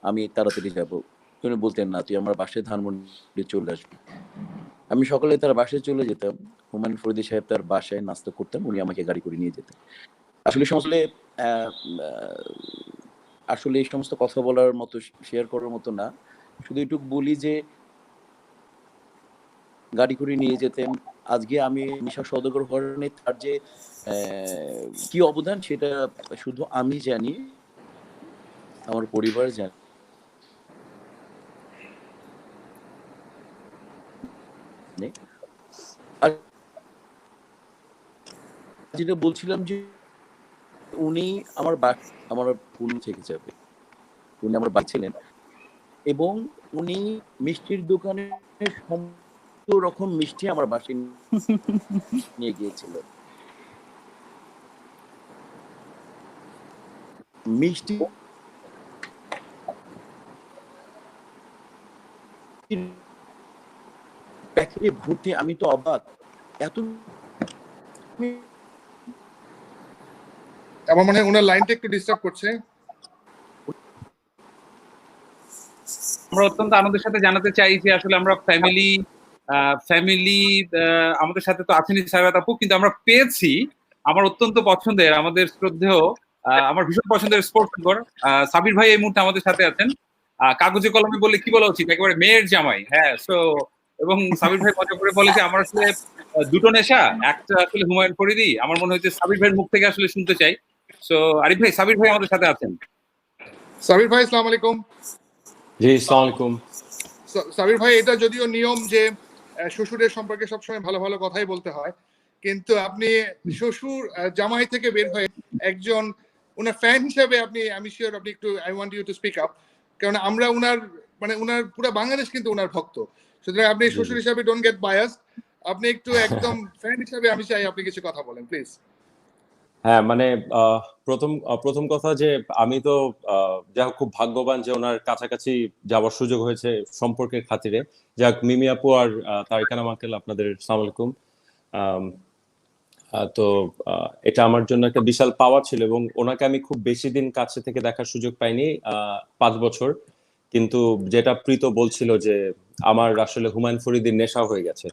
আমি তাড়াতাড়ি যাবো। উনি বলতেন না, তুই আমার বাসায় ধানমন্ডি চলে আসবি। আমি সকালে তার বাসায় চলে যেতাম, হুমায়ুন ফরিদী সাহেব তার বাসায় নাস্তা করতাম, উনি আমাকে গাড়ি করে নিয়ে যেতেন। আসলে এই সমস্ত কথা বলার মতো, শেয়ার করার মতো না, শুধু একটু বলি যে গাড়ি করে নিয়ে যেতেন। আজকে আমি মিশা সওদাগর হরণে তার যে কি অবদান সেটা শুধু আমি জানি, আমার পরিবার জানে। আর যেটা বলছিলাম যে উনি আমার পূর্ণ থেকে যাবে, উনি আমার বাড়ি ছিলেন এবং উনি মিষ্টির দোকানে সমস্ত রকম মিষ্টি আমার বাসায় নিয়ে গিয়েছিল। মিষ্টি প্যাকেটে ভর্তি, আমি তো অবাক। এত আমার মনে হয় ওনার লাইনটা একটু ডিস্টার্ব করছে। আমরা অত্যন্ত আনন্দের সাথে জানাতে চাই যে আসলে আমরা ফ্যামিলি আমাদের সাথে তো আছেনই সারাত আপু, কিন্তু আমরা পেয়েছি আমার অত্যন্ত পছন্দের, আমাদের শ্রদ্ধেয়, আমার ভীষণ পছন্দের স্পোর্টস সুপার সাবির ভাই এই মুহূর্তে আমাদের সাথে আছেন। কাগজে কলমে বললে কি বলা উচিত, একেবারে মেয়ের জামাই। হ্যাঁ, সো এবং সাবির ভাই মজা করে বলে যে আমার আসলে দুটো নেশা, একটা আসলে হুমায়ুন ফরিদী। আমার মনে হচ্ছে সাবির ভাইয়ের মুখ থেকে আসলে শুনতে চাই। সো আরিফ ভাই, সাবির ভাই আমাদের সাথে আছেন। সাবির ভাই, আসসালামু আলাইকুম। জি, আসসালামু আলাইকুম। সাবির ভাই, এটা যদিও নিয়ম যে শ্বশুরের সম্পর্কে সবসময় ভালো ভালো কথাই বলতে হয়, কিন্তু আপনি শ্বশুর জামাই থেকে বের হয়ে একজন ওনার ফ্যান হিসেবে আপনি, আমি শিওর আপনি একটু, I want you to speak up, কারণ আমরা ওনার পুরো বাংলাদেশ কিন্তু ওনার ভক্ত। সুতরাং আপনি শ্বশুর হিসাবে ডোন্ট গেট বায়াস। আপনি একটু একদম ফ্রেন্ড হিসাবে আমি চাই আপনি কিছু কথা বলেন প্লিজ। হ্যাঁ মানে প্রথম কথা যে আমি তো যা হোক খুব ভাগ্যবান যে ওনার কাছাকাছি যাওয়ার সুযোগ হয়েছে সম্পর্কের খাতিরে। যাক মিমি আপু আর তারিকানা আঙ্কেল, আপনাদের সালাম আলাইকুম। আম, তো এটা আমার জন্য একটা বিশাল পাওয়া ছিল, এবং ওনাকে আমি খুব বেশি দিন কাছে থেকে দেখার সুযোগ পাইনি, 5 বছর। কিন্তু যেটা প্রীত বলছিল যে আমার আসলে হুমায়ুন ফরিদির নেশা হয়ে গেছে,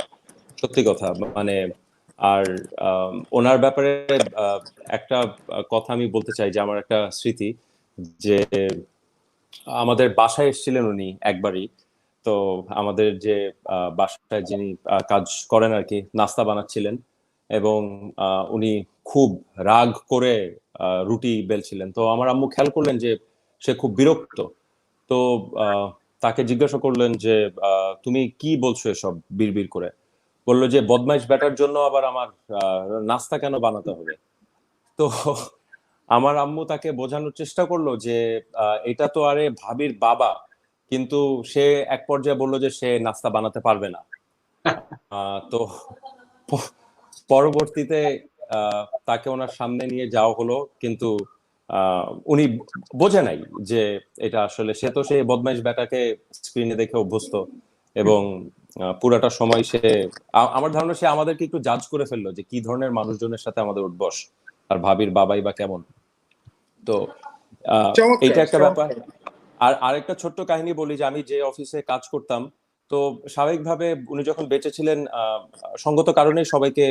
সত্যি কথা। মানে আর ওনার ব্যাপারে একটা কথা আমি বলতে চাই, যে আমার একটা স্মৃতি, যে আমাদের বাসায় এসেছিলেন উনি একবারই। তো আমাদের যে বাসায় যিনি কাজ করেন আর কি, নাস্তা বানাচ্ছিলেন, এবং উনি খুব রাগ করে রুটি বেলছিলেন। তো আমার আম্মু খেয়াল করলেন যে সে খুব বিরক্ত। তো তাকে জিজ্ঞাসা করলেন যে তুমি কি বলছো এসব বিড়বিড় করে? বললো যে বদমাইশ ব্যাটার জন্য আবার আমার নাস্তা কেন বানাতে হবে? তো আমার আম্মু তাকে বোঝানোর চেষ্টা করলো যে এটা তো আরে ভাবির বাবা, কিন্তু সে এক পর্যায়ে বললো যে সে নাস্তা বানাতে পারবে না। তো পরবর্তীতে তাকে ওনার সামনে নিয়ে যাওয়া হলো, কিন্তু উনি বোঝে নাই যে এটা আসলে, সে তো সেই বদমাইশ ব্যাটাকে স্ক্রিনে দেখে অভ্যস্ত, এবং পুরাটা সময় সে, আমার ধারণা সে আমাদেরকে একটু জাজ করে ফেললো যে কি ধরনের মানুষজনের সাথে আমাদের উঠবস, আর ভাবির বাবাই বা কেমন। তো এইটা একটা ব্যাপার। আর আরেকটা ছোট্ট কাহিনী বলি, যে আমি যে অফিসে কাজ করতাম, তো স্বাভাবিকভাবে উনি যখন বেঁচে ছিলেন সঙ্গত কারণে সবাইকে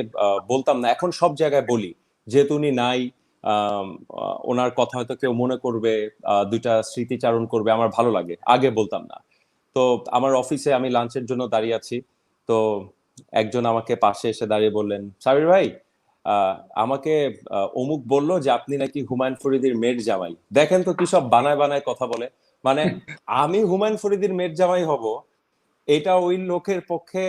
বলতাম না, এখন সব জায়গায় বলি, যেহেতু উনি নাই, ওনার কথা হয়তো কেউ মনে করবে, দুইটা স্মৃতিচারণ করবে, আমার ভালো লাগে, আগে বলতাম না। তো আমার অফিসে আমি লাঞ্চের জন্য দাঁড়িয়ে আছি, তো একজন আমাকে পাশে এসে দাঁড়িয়ে বললেন, সাবির ভাই, আমাকে অমুক বললো যে আপনি নাকি হুমায়ুন ফরিদির মেয়ের জামাই। দেখেন তো কি সব বানায় বানায় কথা বলে। মানে আমি হুমায়ুন ফরিদির মেয়ের জামাই হব, এটা ওই লোকের পক্ষে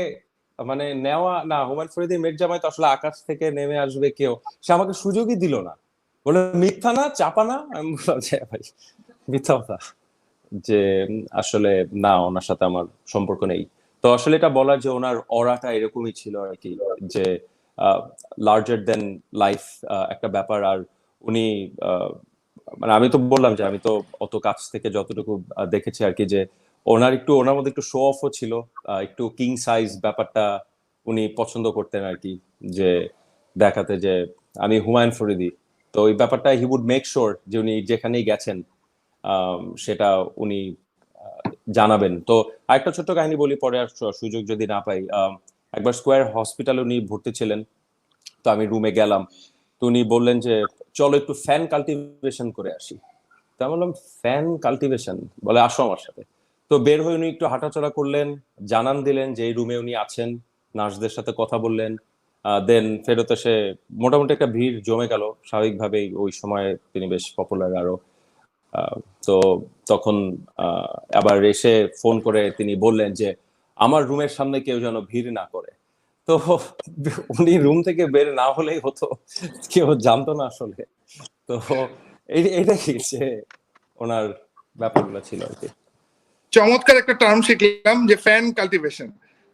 মানে নেওয়া না। হুমায়ুন ফরিদির মেয়ের জামাই তো আসলে আকাশ থেকে নেমে আসবে কেউ, সে আমাকে সুযোগই দিল না। বলে মিথ্যা না, চাপা না। আমি বললাম যে ভাই মিথ্যা কথা, যে আসলে না, ওনার সাথে আমার সম্পর্ক নেই। তো আসলে এটা বলার যে ওনার অরাটা এরকমই ছিল আর কি, যে লার্জার দেন লাইফ একটা ব্যাপার। আর উনি মানে আমি তো বললাম যে আমি তো অত কাছ থেকে যতটুকু দেখেছি আর কি, যে ওনার মধ্যে একটু শো অফও ছিল, একটু কিং সাইজ ব্যাপারটা উনি পছন্দ করতেন আর কি, যে দেখাতে যে আমি হুমায়ুন ফরিদি। তো ওই ব্যাপারটা হি উড মেক শিওর যে উনি যেখানেই গেছেন সেটা উনি জানাবেন। তো আরেকটা ছোট্ট কাহিনী বলি, পরে আর সুযোগ যদি না পাই। একবার স্কোয়ার হসপিটালে উনি ভর্তি ছিলেন, তো আমি রুমে গেলাম, তো উনি বললেন যে চলো একটু ফ্যান কাল্টিভেশন করে আসি। তো আমি বললাম ফ্যান কাল্টিভেশন, বলে আসো আমার সাথে। তো বের হয়ে উনি একটু হাঁটাচলা করলেন, জানান দিলেন যে এই রুমে উনি আছেন, নার্সদের সাথে কথা বললেন, দেন ফেরত এসে মোটামুটি একটা ভিড় জমে গেল। স্বাভাবিকভাবেই ওই সময় তিনি বেশ পপুলার আরো। তো তখন আবার এসে ফোন করে তিনি বললেন যে আমার রুমের সামনে কেউ যেন ভিড় না করে। তো উনি রুম থেকে বের না হলেই হতো, কেউ জানতো না আসলে। তো এটা কি যে ওনার ব্যাপারগুলো ছিল আর কি। চমৎকার একটা টার্ম শিখলাম, যে ফ্যান কাল্টিভেশন।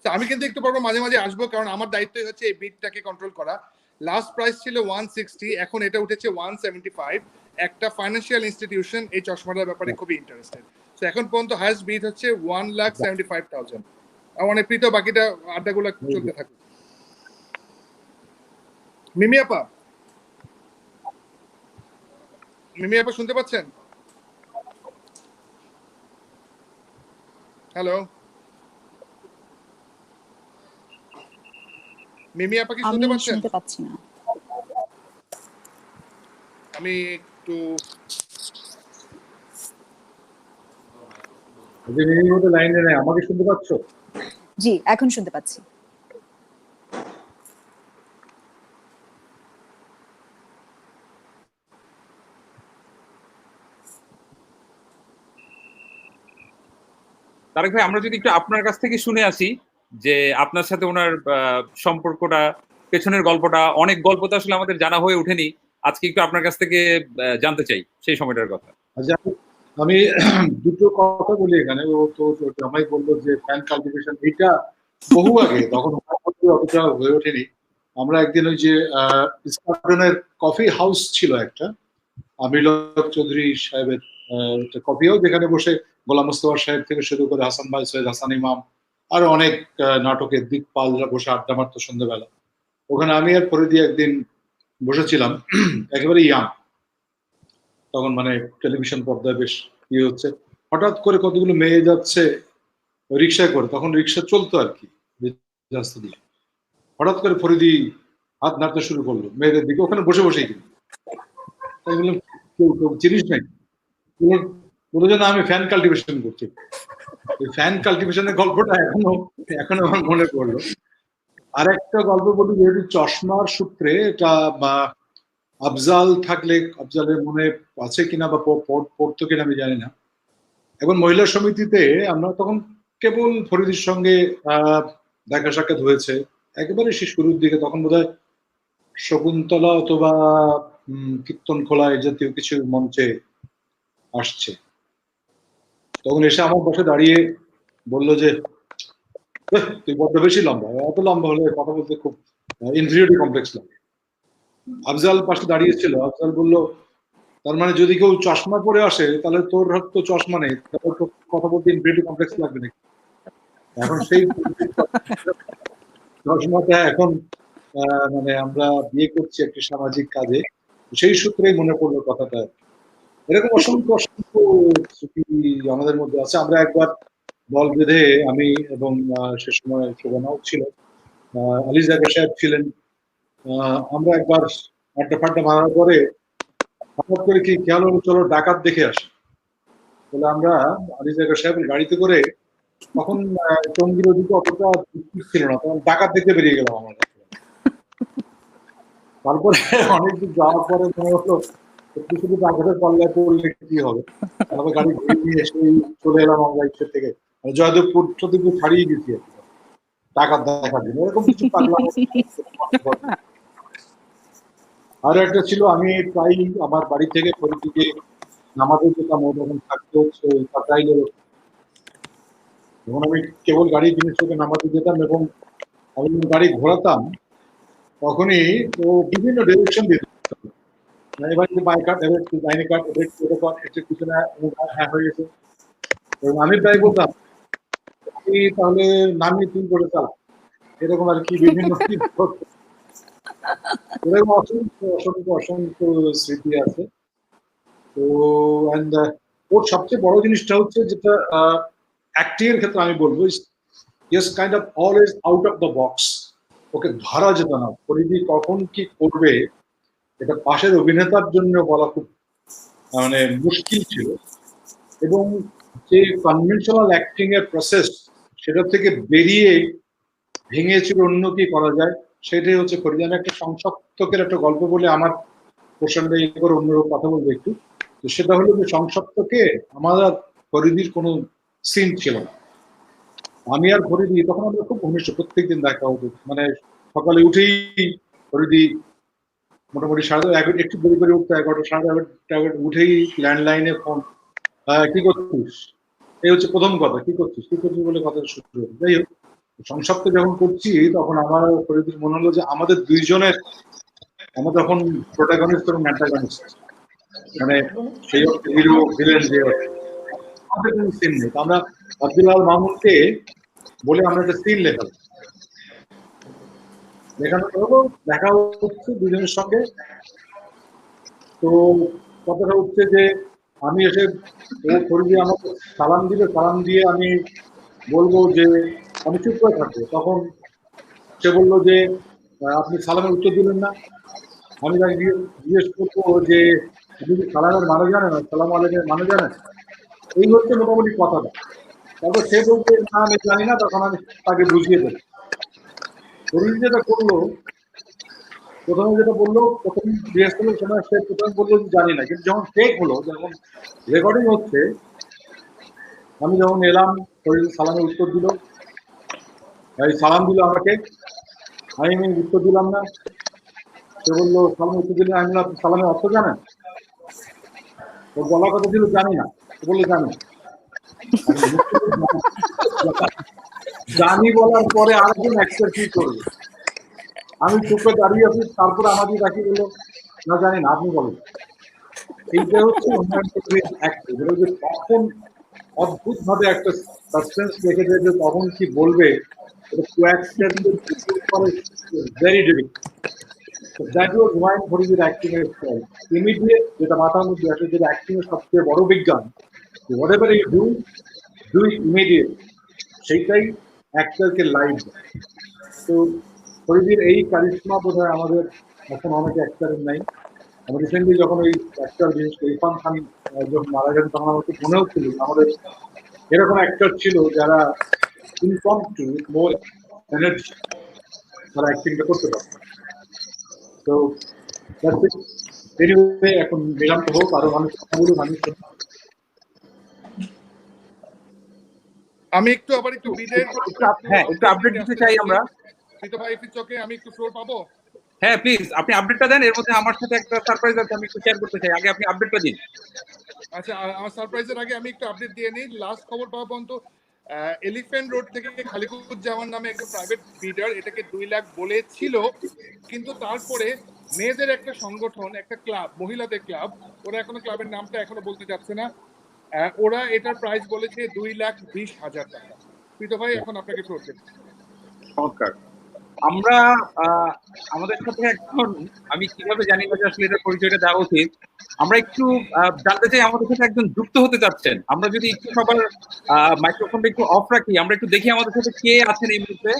আমি কিন্তু একটু পর মাঝে মাঝে আসবো, কারণ আমার দায়িত্বই হচ্ছে এই বিটটাকে কন্ট্রোল করা। লাস্ট প্রাইস ছিল 160, এখন এটা উঠেছে 175। একটা ফাইন্যান্সিয়াল ইনস্টিটিউশন এই চশমাটার ব্যাপারে খুবই ইন্টারেস্টেড। তো এখন পর্যন্ত হাইয়েস্ট বিট হচ্ছে 1,75,000। অনেক প্রীত, বাকিটা আড্ডাগুলো চলতে থাকুক। মিমি আপা শুনতে পাচ্ছেন? হ্যালো মিমি আপা, কি শুনতে পাচ্ছেন? শুনতে পাচ্ছি না। আমি একটু লাইনে নেই, আমাকে শুনতে পাচ্ছ? জি, এখন শুনতে পাচ্ছি। তারেক ভাই, আমরা যদি একটু আপনার কাছ থেকে শুনে আসি, যে আপনার সাথে ওনার সম্পর্কটা, পেছনের গল্পটা, অনেক গল্প তো আসলে আমাদের জানা হয়ে ওঠেনি, আজকে একটু আপনার কাছ থেকে জানতে চাই সেই সময়টার কথা। আচ্ছা, আমি দুটো কথা বলি এখানে। ও তো জামাই বললো যে ফ্যান কাল্টিভেশন, এটা বহু আগে, তখন অতটা হয়ে ওঠেনি। আমরা একদিন ওই যে ইস্কার্ডনের কফি হাউস ছিল একটা, আমির হক চৌধুরী সাহেবের কফি হাউস, যেখানে বসে গোলাম মোস্তফা সাহেব থেকে শুরু করে হাসান ভাই, সৈয়দ হাসান ইমাম, আরো অনেক নাটকের দিকপালরা বসে আড্ডা মারতো সন্ধ্যাবেলা। ওখানে আমি আর ফরিদি একদিন বসেছিলাম, একেবারে ইয়াং তখন, মানে টেলিভিশন পর্দায় বেশ ইয়ে হচ্ছে। হঠাৎ করে কতগুলো মেয়ে যাচ্ছে রিক্সায় করে, তখন রিক্সা চলতো আর কি রাস্তা দিয়ে। হঠাৎ করে ফরিদি হাত নাড়তে শুরু করলো মেয়েদের দিকে, ওখানে বসে বসেই কিন্তু। তাই বললাম কেউ চিনিস নাই? বলে যে না, আমি ফ্যান কাল্টিভেশন করছি। ফ্যান কাল্টিভেশনের গল্পটা এখনো আমার মনে পড়লো। আর একটা গল্প বলি, যেহেতু চশমার সূত্রে, এটা আফজাল থাকলে, আফজালের মনে আছে কিনা বা পড়তো কিনা আমি জানি না। এখন মহিলা সমিতিতে আমরা তখন কেবল ফরিদির সঙ্গে দেখা সাক্ষাৎ হয়েছে একেবারে সে শুরুর দিকে, তখন বোধহয় শকুন্তলা অথবা কীর্তন খোলা এই জাতীয় কিছু মঞ্চে আসছে। তখন এসে আমার পাশে দাঁড়িয়ে বললো যে তুই বড্ড বেশি লম্বা, এত লম্বা হলে কথা বলতে খুব ইনফিরিয়রিটি কমপ্লেক্স লাগে। আফজাল পাশে দাঁড়িয়েছিল, আফজাল বলল তার মানে যদি কেউ চশমা পরে আসে তাহলে তোর তো চশমা নেই, তাহলে তো কথা বলতে ইনফিরিয়রিটি কমপ্লেক্স লাগবে নাকি? এখন সেই চশমাটা এখন মানে আমরা বিয়ে করছি একটি সামাজিক কাজে, সেই সূত্রেই মনে পড়লো কথাটা। এরকম অসংখ্য অসংখ্য স্মৃতি আমাদের মধ্যে আছে। আমরা একবার দল বেঁধে, আমি এবং সে সময় শোভনাও ছিল, আলী জায়গা সাহেব ছিলেন, আমরা একবার আড্ডা ফাড্ডা মারার পরে হঠাৎ করে কি খেয়াল হলো, চলো ডাকাত দেখে আসি বলে আমরা আলী জায়গা সাহেবের গাড়িতে করে, তখন টঙ্গীর ওদিকে অতটা ছিল না, তখন ডাকাত দেখতে বেরিয়ে গেলাম আমার কাছে। তারপরে অনেকদিন যাওয়ার পরে মনে হলো শুধু ডাকাতের পাল্লায় পড়লে কি হবে, তারপরে গাড়ি ঘুরে নিয়ে এসে চলে এলাম আমরা ইচ্ছের থেকে, জয়দেবপুর সতীপুর ছাড়িয়ে গেছি ডাকাত দেখার জন্য। এরকম কিছু পাগলাম। আর একটা ছিল, আমি প্রায় আমার বাড়ি থেকে ফরিদিকে নামাতে যেতাম, তখন থাকতে হচ্ছে কাকরাইলের, যখন আমি কেবল গাড়ির জিনিসটাকে নামাতে যেতাম এবং আমি গাড়ি ঘোরাতাম, তখনই তো বিভিন্ন ডিরেকশন দিত, এবার বাই কাট, এবার ডাইনি কাট, এবার এটার পিছনে হ্যাঁ হয়ে গেছে। আমি প্রায় বলতাম তাহলে নামিয়ে তুই করে চালা, এরকম আর কি বিভিন্ন এরকম অসংখ্য অসংখ্য অসংখ্য স্মৃতি আছে। তো ওর সবচেয়ে বড় জিনিসটা হচ্ছে, যেটা অ্যাক্টিং এর ক্ষেত্রে আমি বলবো, yes kind of always out of the box. Okay ধরা যেত না, ফরিদি কখন কি করবে এটা পাশের অভিনেতার জন্য বলা খুব মানে মুশকিল ছিল। এবং যে কনভেনশনাল অ্যাক্টিং এর প্রসেস, সেটা থেকে বেরিয়ে ভেঙেছিল অন্য কি করা যায়, সেটাই হচ্ছে ফরিদি। আমি একটা সংসপ্তকের একটা গল্প বলে আমার প্রসঙ্গে করে অন্যরকম কথা বলবো একটু। তো সেটা হলো যে সংসপ্তকে আমার ফরিদির কোনো সিন ছিল না, আমি আর ফরিদি তখন আমরা খুব ঘনিষ্ঠ, প্রত্যেকদিন দেখা হতো। মানে সকালে উঠেই ফরিদি মোটামুটি একটু দেরি করে উঠতো, 11টা 11:30 উঠেই ল্যান্ডলাইনে ফোন, কি করছিস, এই হচ্ছে প্রথম কথা, কি করছিস বলে কথা শুরু হতো। যাই হোক, সংসপ্ত যখন করছি তখন আমার ফরিদির মনে হলো যে আমাদের দুইজনের, আমরা তখন প্রোটাগনিস্ট এবং অ্যান্টাগনিস্ট, মানে সেই হিরো ভিলেন যে আমাদের কোনো সিন নেই। আমরা আব্দুল্লাহ মামুনকে বলে আমরা একটা সিন লেখানো হলো, দেখা হচ্ছে দুজনের সঙ্গে। তো কথাটা হচ্ছে যে আমি এসে, ও ফরিদি আমাকে সালাম দিবে, সালাম দিয়ে আমি বলবো যে আমি চুপ করে থাকবো, তখন সে বললো যে আপনি সালামের উত্তর দিলেন না। আমি তাকে জিজ্ঞেস করবো যে আপনি কি সালামের মানে জানেন, সালাম আলাইকুমের মানে জানেন, এই হচ্ছে মোটামুটি কথাটা। তারপর সে বলতে না আমি জানি না, তখন আমি তাকে বুঝিয়ে দেবো। ফরিদি যেটা করলো, প্রথমে যেটা বললো, প্রথম রিহার্সালের সময় সে প্রথমে বললো যে জানি না, কিন্তু যখন টেক হলো, যখন রেকর্ডিং হচ্ছে, আমি যখন এলাম, ফরিদি সালামের উত্তর দিল, সালাম দিল আমাকে, আমি উত্তর দিলাম না। সে বললো সালামের উত্তর দিলে, আমি বললাম সালামের অর্থ জানেন, ওর বলার কথা ছিল জানি না, বললে জানি। জানি বলার পরে আরেকজন অ্যাক্টর কি করবে? আমি চুপে দাঁড়িয়ে আছি, তারপরে আমাকে তাকিয়ে বললো না জানি না, আপনি বলেন। এইটা হচ্ছে হুমায়ুন কবিরের অ্যাক্টিং, যে তখন অদ্ভুত ভাবে একটা সাসপেন্স রেখে দেয় যে তখন কি বলবে, very difficult. That was Humayun কবিরের অ্যাক্টিং এর স্টাইল। ইমিডিয়েট, যেটা মাথার মধ্যে আসে, যেটা অ্যাক্টিং এর সবচেয়ে বড় বিজ্ঞান, whatever you do it immediate, সেইটাই অ্যাক্টরকে লাইভ দেয়। তো ফরিদির এই কারিশমা বোধহয় আমাদের এখন অনেক অ্যাক্টরের নাই। আমি রিসেন্টলি যখন ওই অ্যাক্টর বিশেষ করে ইরফান খান যখন মারা গেছেন, তখন আমাকে মনে হচ্ছিল আমাদের এরকম অ্যাক্টর ছিল যারা ইনফর্মটু মোর এনার্জি, তারা অ্যাক্টিংটা করতে পারত। তো এখন নিলাম তো হোক, আরো মানুষ কথা বলুন, মানুষ। আমি একটু আবার একটু বিডের একটু আপডেট দিতে চাই আমরা। প্রীত ভাই চোখে আমি একটু ফ্লোর পাবো? হ্যাঁ প্লিজ, আপনি আপডেটটা দেন। এর মধ্যে আমার সাথে একটা সারপ্রাইজ আছে, আমি একটু শেয়ার করতে চাই। আগে আপনি আপডেটটা দিন। আচ্ছা, আমার সারপ্রাইজের আগে আমি একটু আপডেট দিয়ে নিই। লাস্ট খবর পাওয়া পর্যন্ত এলিফ্যান্ট রোড থেকে খালিকুজ্জামান নামে একটা প্রাইভেট বিডার এটাকে 2 লাখ বলেছিল, কিন্তু তারপরে মেয়েদের একটা সংগঠন, একটা ক্লাব, মহিলাদের ক্লাব, ওরা এখনো ক্লাবের নামটা এখনো বলতে যাচ্ছে না, ওরা এটার প্রাইস বলেছে 2,20,000 টাকা। প্রীত ভাই এখন আপনাকে ফ্লোর দেব। চমৎকার। আমরা আমাদের সাথে এখন, আমি কিভাবে জানি না যে আসলে এটার পরিচয়টা দেওয়া উচিত, আমরা একটু জানতে চাই আমাদের সাথে একজন যুক্ত হতে চাচ্ছেন। আমরা যদি একটু সবার মাইক্রোফোনটা একটু অফ রাখি, আমরা একটু দেখি আমাদের সাথে কে আছেন এই মুহূর্তে।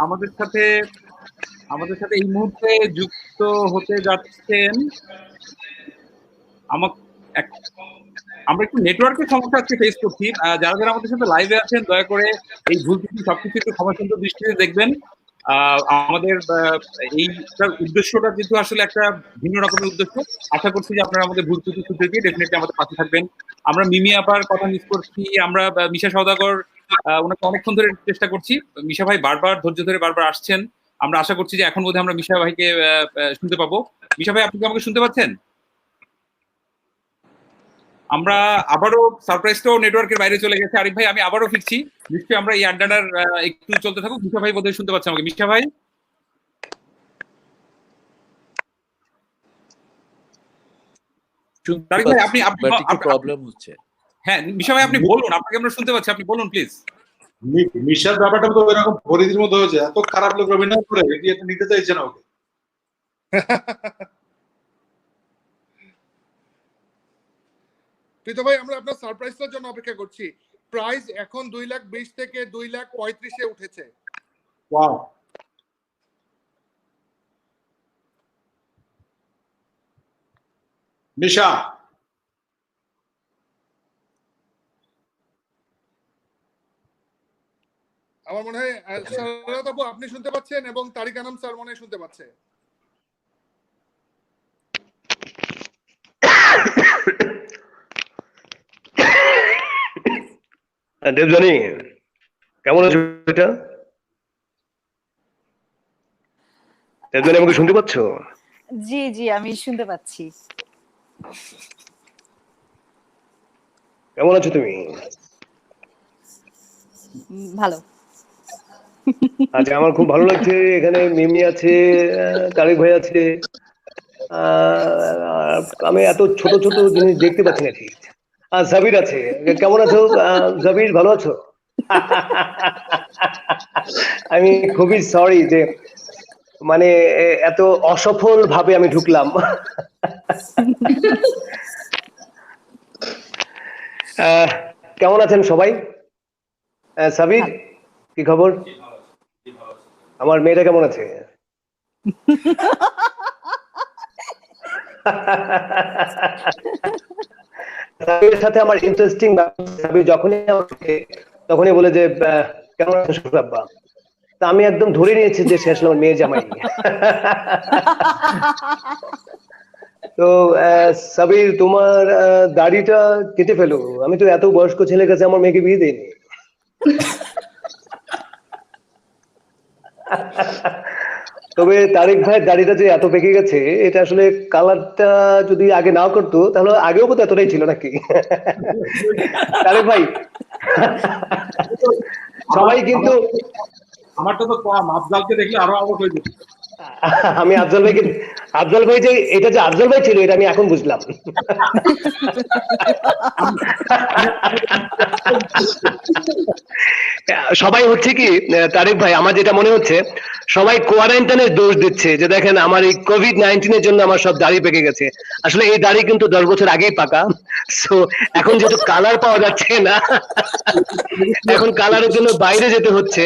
আমাদের সাথে এই মুহূর্তে যুক্ত হতে যাচ্ছেন। আমরা একটু নেটওয়ার্কের সমস্যা আজকে ফেস করছি। যারা যারা আমাদের সাথে লাইভে আছেন, দয়া করে এই ভুল ত্রুটি সবকিছু একটু ক্ষমাসুন্দর দৃষ্টিতে দেখবেন। আমাদের এইটার উদ্দেশ্যটা কিন্তু আসলে একটা ভিন্ন রকমের উদ্দেশ্য। আশা করছি যে আপনারা আমাদের ভুল ত্রুটি শুধরে দিয়ে ডেফিনেটলি আমাদের পাশে থাকবেন। আমরা মিমি আপার কথা মিস করছি, আমরা মিশা সওদাগর ওনাকে অনেকক্ষণ ধরে চেষ্টা করছি। মিশা ভাই বারবার ধৈর্য ধরে বারবার আসছেন। আমরা আশা করছি যে এখন বোধহয় আমরা মিশা ভাইকে শুনতে পাবো। মিশা ভাই, আপনি কি আমাকে শুনতে পাচ্ছেন? আমরা আবারও সারপ্রাইজটাও নেটওয়ার্কের বাইরে চলে গেছে। আরিফ ভাই, আমি আবারও ফিরছি। নিশ্চয়ই আমরা এই আড্ডাটার একটু চলতে থাকুক। মিশা ভাই বোধহয় শুনতে পাচ্ছে আমাকে। মিশা ভাই, প্রবলেম হচ্ছে। হ্যাঁ মিশা ভাই, আপনি বলুন, আপনাকে আমরা শুনতে পাচ্ছি, আপনি বলুন প্লিজ। মিশার ব্যাপারটা তো এরকম ফরিদির মতো হয়েছে, এত খারাপ লোক অভিনয় করে এটা নিতে চাইছে না ওকে। প্রীত ভাই, আমরা আপনার সারপ্রাইজটার জন্য অপেক্ষা করছি। প্রাইস এখন 2,20,000 থেকে 2,35,000 উঠেছে। ওয়াও। মিশা, আমার মনে হয় সারাত আপু আপনি শুনতে পাচ্ছেন এবং তারিক আনাম স্যার মনে হয় শুনতে পাচ্ছে। দেবজানি, কেমন আছো? এটা দেবজানি, আমাকে শুনতে পাচ্ছ? জি জি, আমি শুনতে পাচ্ছি। কেমন আছো তুমি? ভালো। আচ্ছা, আমার খুব ভালো লাগছে। এখানে মিমি আছে, তারিক ভাই আছে। আমি এত ছোট ছোট জিনিস দেখতে পাচ্ছি না ঠিক। আর জাবির আছে। কেমন আছো জাবির, ভালো আছো? আমি খুবই সরি যে মানে এত অসফল ভাবে আমি ঢুকলাম। কেমন আছেন সবাই? সাবির, কি খবর? আমার মেয়েটা কেমন আছে? সাবিরের সাথে আমার ইন্টারেস্টিং, সাবির যখনই বলে যে কেমন আছেন শ্বশুর আব্বা, তা আমি একদম ধরে নিয়েছি যে সে আসলে আমার মেয়ে জামাই। তো সাবির, তোমার দাড়িটা কেটে ফেলো। আমি তো এত বয়স্ক ছেলের কাছে আমার মেয়েকে বিয়ে দিইনি। তবে তারিক ভাই দাড়িটা যে এত পেকে গেছে, এটা আসলে কালারটা যদি আগে নাও করতো তাহলে আগেও বোধ এতটাই ছিল নাকি? তারিক ভাই, সবাই কিন্তু আমারটা তো কম, আফজালকে দেখলে আরো অবাক হয়ে যেত। আমি আফজল ভাই যে এটা যে আফজল ভাই ছিল এটা আমি এখন বুঝলাম। সবাই হচ্ছে কি তারেক ভাই, আমার যেটা মনে হচ্ছে সবাই কোয়ারেন্টাইনের দোষ দিচ্ছে যে দেখেন আমার এই কোভিড-19 জন্য আমার সব দাড়ি পেকে গেছে। আসলে এই দাড়ি কিন্তু 10 বছর আগেই পাকা। সো এখন যেহেতু কালার পাওয়া যাচ্ছে না, এখন কালারের জন্য বাইরে যেতে হচ্ছে।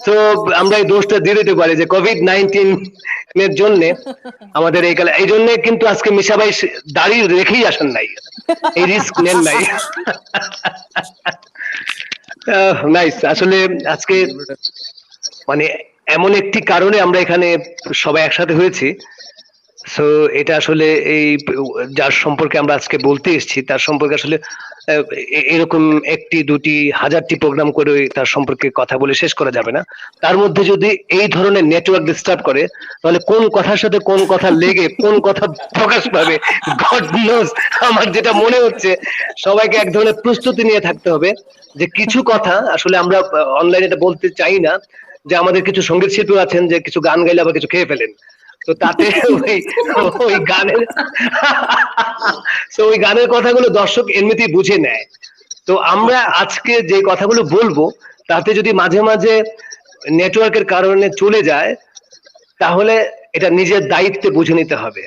তো আমরা এই দোষটা দিয়ে দিতে পারি যে কোভিড-19 এর জন্য আমাদের এই কালার, এই জন্য কিন্তু আজকে মিশা ভাই দাড়ি রেখেই আসেন নাই, এই রিস্ক নেন নাই। নাইস। আসলে আজকে মানে এমন একটি কারণে আমরা এখানে সবাই একসাথে হয়েছি। সো এটা আসলে এই যার সম্পর্কে আমরা আজকে বলতে এসেছি তার সম্পর্কে আসলে এরকম একটি দুটি হাজারটি প্রোগ্রাম করে তার সম্পর্কে কথা বলে শেষ করা যাবে না। তার মধ্যে যদি এই ধরনের নেটওয়ার্ক ডিস্টার্ব করে তাহলে কোন কথার সাথে কোন কথা লেগে কোন কথা প্রকাশ পাবে গড নোজ। আমার যেটা মনে হচ্ছে সবাইকে এক ধরনের প্রস্তুতি নিয়ে থাকতে হবে যে কিছু কথা আসলে আমরা অনলাইনে এটা বলতে চাই না, যে আমাদের কিছু সঙ্গীত শিল্পী আছেন যে কিছু গান গাইলে আবার কিছু খেয়ে ফেলেন। তো তাতে ওই গানের ওই গানের কথাগুলো দর্শক এমনিতেই বুঝে নেয়। তো আমরা আজকে যে কথাগুলো বলবো তাতে যদি মাঝে মাঝে নেটওয়ার্কের কারণে চলে যায় তাহলে এটা নিজের দায়িত্বে বুঝে নিতে হবে।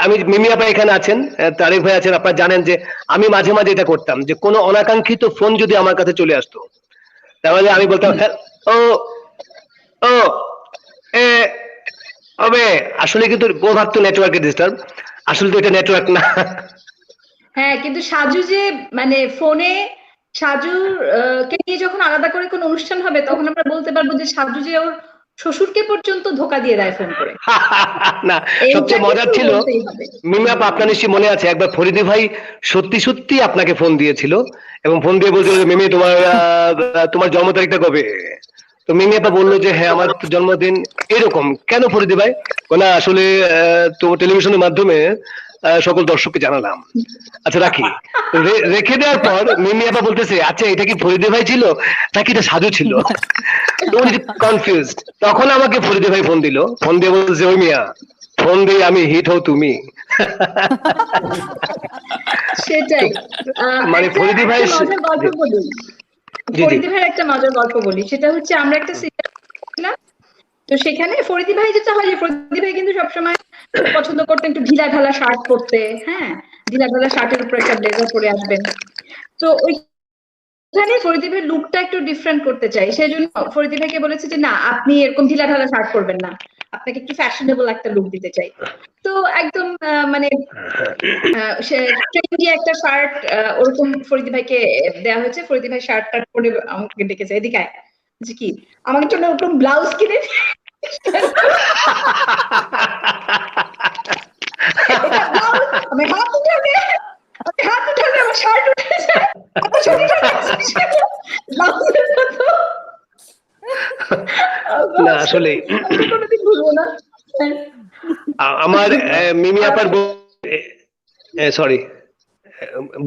আমি মিমি আপা এখানে আছেন, তারেক ভাই আছেন, আপনারা জানেন যে আমি মাঝে মাঝে এটা করতাম যে কোনো অনাকাঙ্ক্ষিত ফোন যদি আমার কাছে চলে আসতো তাহলে আমি বলতাম ও ও হবে, আসলে কিন্তু ও ভাবতো নেটওয়ার্কের ডিস্টার্ব, আসলে তো এটা নেটওয়ার্ক না। হ্যাঁ, কিন্তু সাজু যে মানে ফোনে সাজুর কে নিয়ে যখন আলাদা করে কোনো অনুষ্ঠান হবে তখন আমরা বলতে পারবো যে সাজু যে ওর শ্বশুরকে পর্যন্ত ধোকা দিয়ে দেয় ফোন করে। না, সবচেয়ে মজার ছিল মিমি আপা, আপনার নিশ্চয়ই মনে আছে একবার ফরিদি ভাই সত্যি সত্যি আপনাকে ফোন দিয়েছিল এবং ফোন দিয়ে বলছিল মিমি তোমার জন্ম তারিখটা কবে? তো মিমি আপা বললো যে হ্যাঁ আমার জন্মদিন এরকম। কেন ফরিদি ভাই? না আসলে তো টেলিভিশনের মাধ্যমে সকল দর্শককে জানালাম। আচ্ছা রাখি। রেখে দেওয়ার পর মিমি আপা বলতেছে আচ্ছা এটা কি ফরিদি ভাই ছিল নাকি এটা সাজু ছিল? কনফিউজড। তখন আমাকে ফরিদি ভাই ফোন দিল, ফোন দিয়ে বলছে ওই মিয়া ফোন দিয়ে আমি হিট হও তুমি। সেটাই। মানে ফরিদি ভাই ফরিদি ভাইয়ের একটা মজার গল্প বলি, সেটা হচ্ছে আমরা একটা সিরিয়াল ছিলাম, তো সেখানে ফরিদি ভাই যেটা হয় যে ফরিদি ভাই কিন্তু সবসময় পছন্দ করতেন একটু ঢিলা ঢালা শার্ট পরতে। হ্যাঁ, ঢিলা ঢালা শার্টের উপর একটা ব্লেজার পরে আসবেন। তো ওইখানে ফরিদি ভাই লুকটা একটু ডিফারেন্ট করতে চাই, সেই জন্য ফরিদি ভাইকে বলেছে যে না আপনি এরকম ঢিলা ঢালা শার্ট পরবেন না, আপনাকে একটু ফ্যাশনেবল একটা লুক দিতে চাই। তো একদম মানে ট্রেন্ডি একটা শার্ট ওরকম ফরিদি ভাইকে দেওয়া হয়েছে। ফরিদি ভাই শার্ট টার্ট পরে আমাকে ডেকেছে, এদিকে আয়। যে কি আমাকে জন্য ওরকম ব্লাউজ কিনে আমি হাত উঠাবে আমার শার্ট উঠেছে না আসলে কোনোদিন ভুলবো না। আমার মিমি আপার সরি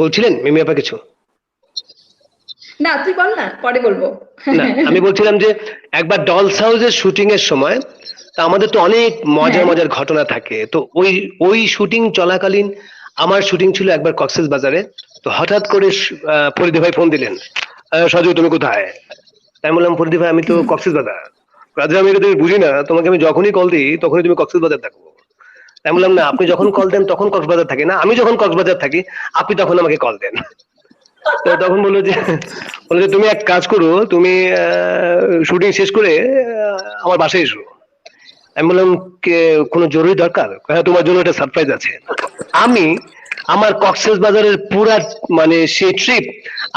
বলছিলেন মিমি আপা কিছু? না তুই বল না, পরে বলবো। না আমি বলছিলাম যে একবার ডলস হাউসের শুটিং এর সময় আমাদের তো অনেক মজার মজার ঘটনা থাকে। তো ওই শুটিং চলাকালীন আমার শুটিং ছিল একবার কক্সেস বাজারে। তো হঠাৎ করে ফরিদি ভাই ফোন দিলেন, সাজু তুমি কোথায়? আমি বললাম ফরিদি ভাই আমি তো কক্সেস বাজার। আমি এটা তুমি বুঝি না, তোমাকে আমি যখনই কল দিই তখনই তুমি কক্সেস বাজার থাকো। আমি বললাম না আপনি যখন কল দেন তখন কক্সবাজার থাকি না, আমি যখন কক্সবাজার থাকি আপনি তখন আমাকে কল দেন। তো তখন বললো যে তুমি এক কাজ করো, তুমি শুটিং শেষ করে আমার বাসায় এসো। আমি বললাম কোনো জরুরি দরকার? হ্যাঁ তোমার জন্য একটা সারপ্রাইজ আছে। আমি আমার কক্সেস বাজারের পুরা মানে সেই ট্রিপ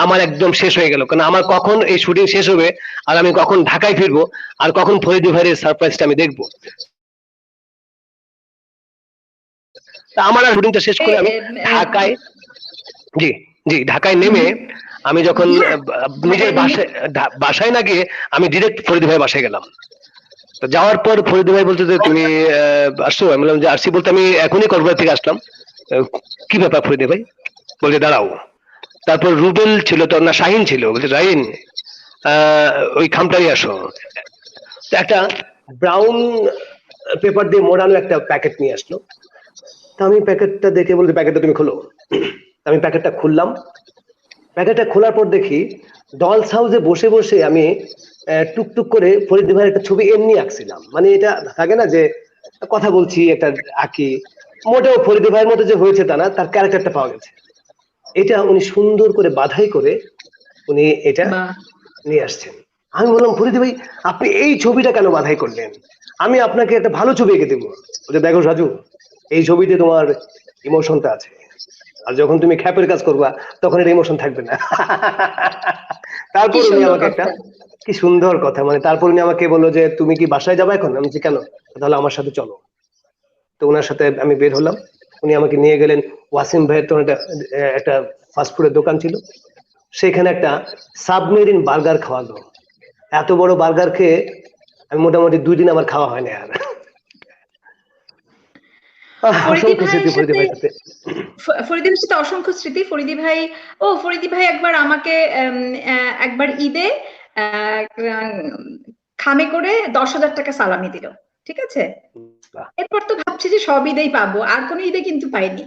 আমার একদম শেষ হয়ে গেল, কারণ আমার কখন এই শুটিং শেষ হবে আর আমি কখন ঢাকায় ফিরবো আর কখন ফরিদি ভাইয়ের সারপ্রাইজটা আমি দেখবো। আমার আর শুটিংটা শেষ করে আমি ঢাকায় ঢাকায় নেমে আমি যখন নিজের বাসায় না গিয়ে আমি ডিরেক্ট ফরিদি ভাই বাসায় গেলাম। তো যাওয়ার পর ফরিদি ভাই বলতে যে তুমি আসছো? আমি বললাম যে আসছি বলতে আমি এখনই কক্সবাজার থেকে আসলাম। কি ব্যাপার ফরিদি ভাই? বলছে দাঁড়াও। তারপর রুবেল ছিল তো না শাহিন ছিল, বলছে শাহিন ওই খামটা নিয়ে আসো। তো একটা ব্রাউন পেপার দিয়ে মোড়ানো একটা প্যাকেট নিয়ে আসলো। তা আমি প্যাকেটটা দেখে বলতে, প্যাকেটটা তুমি খোলো। আমি প্যাকেটটা খুললাম। প্যাকেটটা খোলার পর দেখি ডলস হাউসে বসে বসে আমি টুকটুক করে ফরিদ ভাইয়ের একটা ছবি এমনি আঁকছিলাম। মানে এটা থাকে না যে কথা বলছি একটা আঁকি, মোটেও ফরিদ ভাইয়ের মতো যে হয়েছে তা না, তার ক্যারেক্টারটা পাওয়া গেছে। এটা উনি সুন্দর করে বাধাই করে উনি এটা বাহ, নিয়ে আসছেন। আমি বললাম, ফরিদ ভাই আপনি এই ছবিটা কেন বাধাই করলেন? আমি আপনাকে একটা ভালো ছবি এঁকে দেবো। বলছে, দেখো সাজু, এই ছবিতে তোমার ইমোশনটা আছে, আর যখন তুমি খ্যাপের কাজ করবা তখন এটা ইমোশন থাকবে না। কি তারপর উনি সুন্দর আমাকে একটা, কথা। কি সুন্দর কথা, মানে তারপর উনি আমাকে বললো যে তুমি কি বাসায় যাবে এখন? আমি বলছি কেন? তাহলে আমার সাথে চলো। তো ওনার সাথে আমি বের হলাম। উনি আমাকে নিয়ে গেলেন ওয়াসিম ভাইয়ের তো একটা ফাস্টফুডের দোকান ছিল, সেখানে একটা সাবমেরিন বার্গার খাওয়ালো। এত বড় বার্গার খেয়ে আমি মোটামুটি 2 দিন আমার খাওয়া হয় না আর। ফরিদি অসংখ্য ভাইয়ের স্মৃতি ফরিদি সাথে ভাইয়ের সাথে। ফরিদি ভাইয়ের সাথে অসংখ্য স্মৃতি। ফরিদি ভাই, ও ফরিদি ভাই একবার আমাকে একবার ঈদে আহ, খামে করে 10,000 টাকা সালামি দিল, ঠিক আছে। এরপর তো ভাবছি যে সব ঈদেই পাবো, আর কোনো ঈদে কিন্তু পাইনি।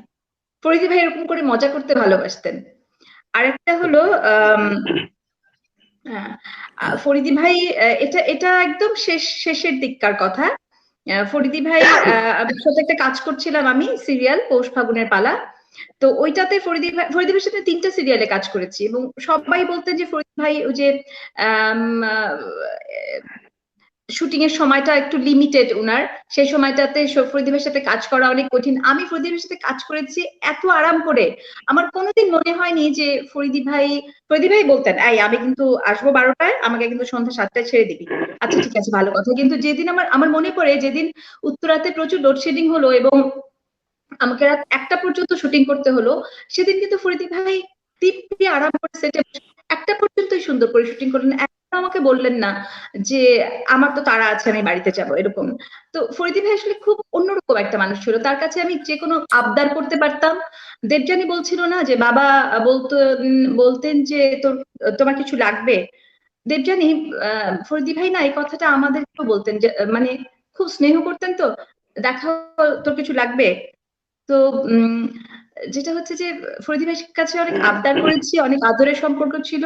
ফরিদি ভাই এরকম করে মজা করতে ভালোবাসতেন। আরেকটা হলো ফরিদি ভাই, এটা এটা একদম শেষের দিককার কথা। ফরিদি ভাই সাথে একটা কাজ করছিলাম আমি, সিরিয়াল পৌষ ফাগুনের পালা। তো ওইটাতে ফরিদি ভাইয়ের সাথে 3টা সিরিয়ালে কাজ করেছি, এবং সবাই বলতেন যে ফরিদি ভাই ওই যে শুটিং এর সময়টা একটু লিমিটেড উনার, সেই সময়টাতে ফরিদি ভাইয়ের সাথে কাজ করা অনেক কঠিন। আমি ফরিদি ভাইয়ের সাথে কাজ করেছি এত আরাম করে, আমার কোনোদিন মনে হয়নি যে ফরিদি ভাই বলতেন, এই আমি কিন্তু আসবো 12টায়, আমাকে কিন্তু সন্ধ্যা 7টায় ছেড়ে দিবি। আচ্ছা ঠিক আছে, ভালো কথা। কিন্তু যেদিন আমার মনে পড়ে, যেদিন উত্তরাতে প্রচুর লোডশেডিং হলো এবং আমাকে রাত 1টা পর্যন্ত শুটিং করতে হলো, সেদিন কিন্তু ফরিদি ভাই দিব্যি আরাম করে সেটে 1টা পর্যন্তই সুন্দর করে শুটিং করলেন। একদম আমাকে বললেন না যে আমার তো তাড়া আছে, আমি বাড়িতে যাব, এরকম। তো ফরিদি ভাই আসলে খুব অন্যরকম একটা মানুষ ছিল। তার কাছে আমি যে কোনো আবদার করতে পারতাম। দেবযানী বলছিল না যে বাবা বলতেন যে তোমার কিছু লাগবে, দেবযানী ফরিদি ভাই না এই কথাটা আমাদেরকেও বলতেন, যে মানে খুব স্নেহ করতেন। তো দেখা, তোর কিছু লাগবে? তো যেটা হচ্ছে যে ফরিদি ভাইয়ের কাছে অনেক আবদার করেছি, অনেক আদরের সম্পর্ক ছিল,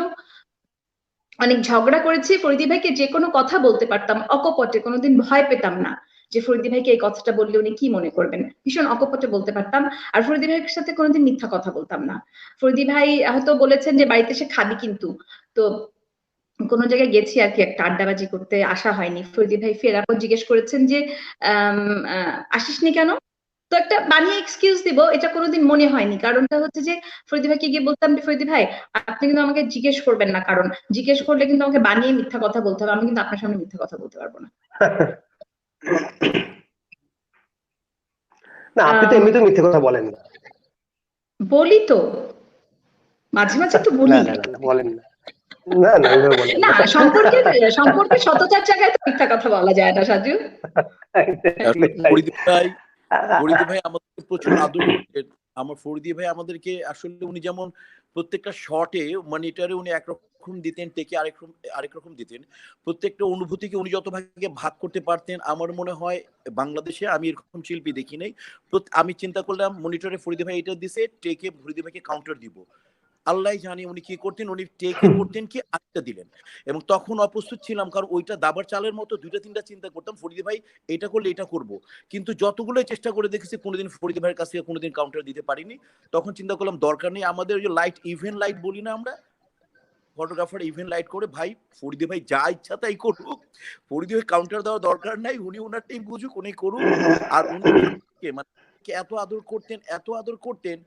অনেক ঝগড়া করেছি। ফরিদি ভাইকে যে কোনো কথা বলতে পারতাম অকপটে, কোনোদিন ভয় পেতাম না যে ফরিদি ভাইকে এই কথাটা বললে উনি কি মনে করবেন, ভীষণ অকপটে বলতে পারতাম। আর ফরিদি ভাইয়ের সাথে কোনোদিন মিথ্যা কথা বলতাম না। ফরিদি ভাই হয়তো বলেছেন যে বাড়িতে এসে খাবি কিন্তু, তো কোনো জায়গায় গেছি আর কি, একটা আড্ডাবাজি করতে, আসা হয়নি। ফরিদি ভাই ফেরার পর জিজ্ঞেস করেছেন যে আসিসনি কেন? তো একটা বানিয়ে এক্সকিউজ দিব, এটা কোনোদিন মনে হয়নি। কারণটা হচ্ছে যে ফরিদি ভাইকে গিয়ে বলতাম যে ফরিদি ভাই আপনি কিন্তু আমাকে জিজ্ঞেস করবেন না, কারণ জিজ্ঞেস করলে কিন্তু আমাকে বানিয়ে মিথ্যা কথা বলতে হবে, আমি কিন্তু আপনার সামনে মিথ্যা কথা বলতে পারবো না। না, আপনি তো এমনিতেও মিথ্যে কথা বলেন না। বলি তো, মাঝে মাঝে তো বলি। না না না, বলেন না। না না, ওইভাবে বলেন না, না। সম্পর্কে সততার জায়গায় তো মিথ্যা কথা বলা যায় না, সাজু। আসলে ফরিদি ভাই আমাদেরকে প্রচুর আদর করতেন। আমার ফরিদি ভাই আমাদেরকে আসলে উনি যেমন প্রত্যেকটা শটে মনিটরে উনি একরকম দিতেন, টেকে আরেক রকম দিতেন। প্রত্যেকটা অনুভূতিকে উনি যত ভাগে ভাগ করতে পারতেন, আমার মনে হয় বাংলাদেশে আমি এরকম শিল্পী দেখি নাই। আমি চিন্তা করলাম মনিটরে ফরিদি ভাই এটা দিছে, টেকে ফরিদি ভাইকে কাউন্টার দিব। আল্লাহ জানি উনি কি করতেন, উনি টেকে করতেন কি আটটা দিলেন। এবং তখন অপ্রস্তুত ছিলাম, কারণ ওইটা দাবার চালের মতো 2টা-3টা চিন্তা করতাম, ফরিদি ভাই এটা করলে এটা করব। কিন্তু যতগুলোই চেষ্টা করে দেখেছি কোনোদিন ফরিদি ভাইয়ের কাছ থেকে কোনোদিন কাউন্টার দিতে পারিনি। তখন চিন্তা করলাম দরকার নেই, আমাদের ওই যে লাইট, ইভেন্ট লাইট বলি না আমরা, ফটোগ্রাফার ইভেন্ট লাইট করে ভাই ফরিদি ভাই যা ইচ্ছা তাই করুক, ফরিদি ভাই কাউন্টার দেওয়ার দরকার নাই, উনি ওনার টাইম বুঝুক, উনি করুক। আর উনি মানে এত আদর করতেন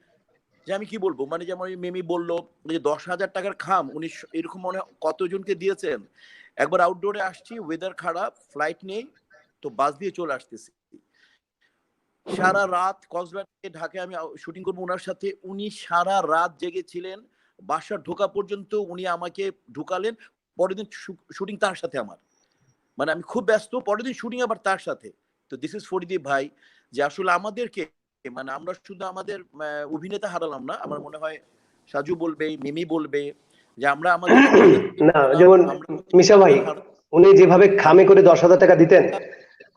যে আমি কি বলবো, মানে যেমন মেমি বললো যে 10,000 টাকার খাম উনি এরকম মনে কতজনকে দিয়েছেন। একবার আউটডোরে আসছি, ওয়েদার খারাপ, ফ্লাইট নেই, তো বাস দিয়ে চলে আসতেছি, সারা রাত কক্সবাজার থেকে ঢাকায় আমি শুটিং করবো ওনার সাথে। উনি সারা রাত জেগেছিলেন, বাসার ঢোকা পর্যন্ত উনি আমাকে ঢুকালেন। পরের দিন শুটিং তার সাথে আমার, মানে আমি খুব ব্যস্ত, পরের দিন শুটিং আবার তার সাথে। তো দিস ইজ ফরিদি ভাই, যে আসলে আমাদেরকে, মানে আমরা শুধু আমাদের অভিনেতা হারালাম না, আমার মনে হয় সাজু বলবে, মিমি বলবে, যে আমরা আমাদের না যেমন মিশা ভাই উনি যেভাবে খামে করে 10,000 টাকা দিতেন,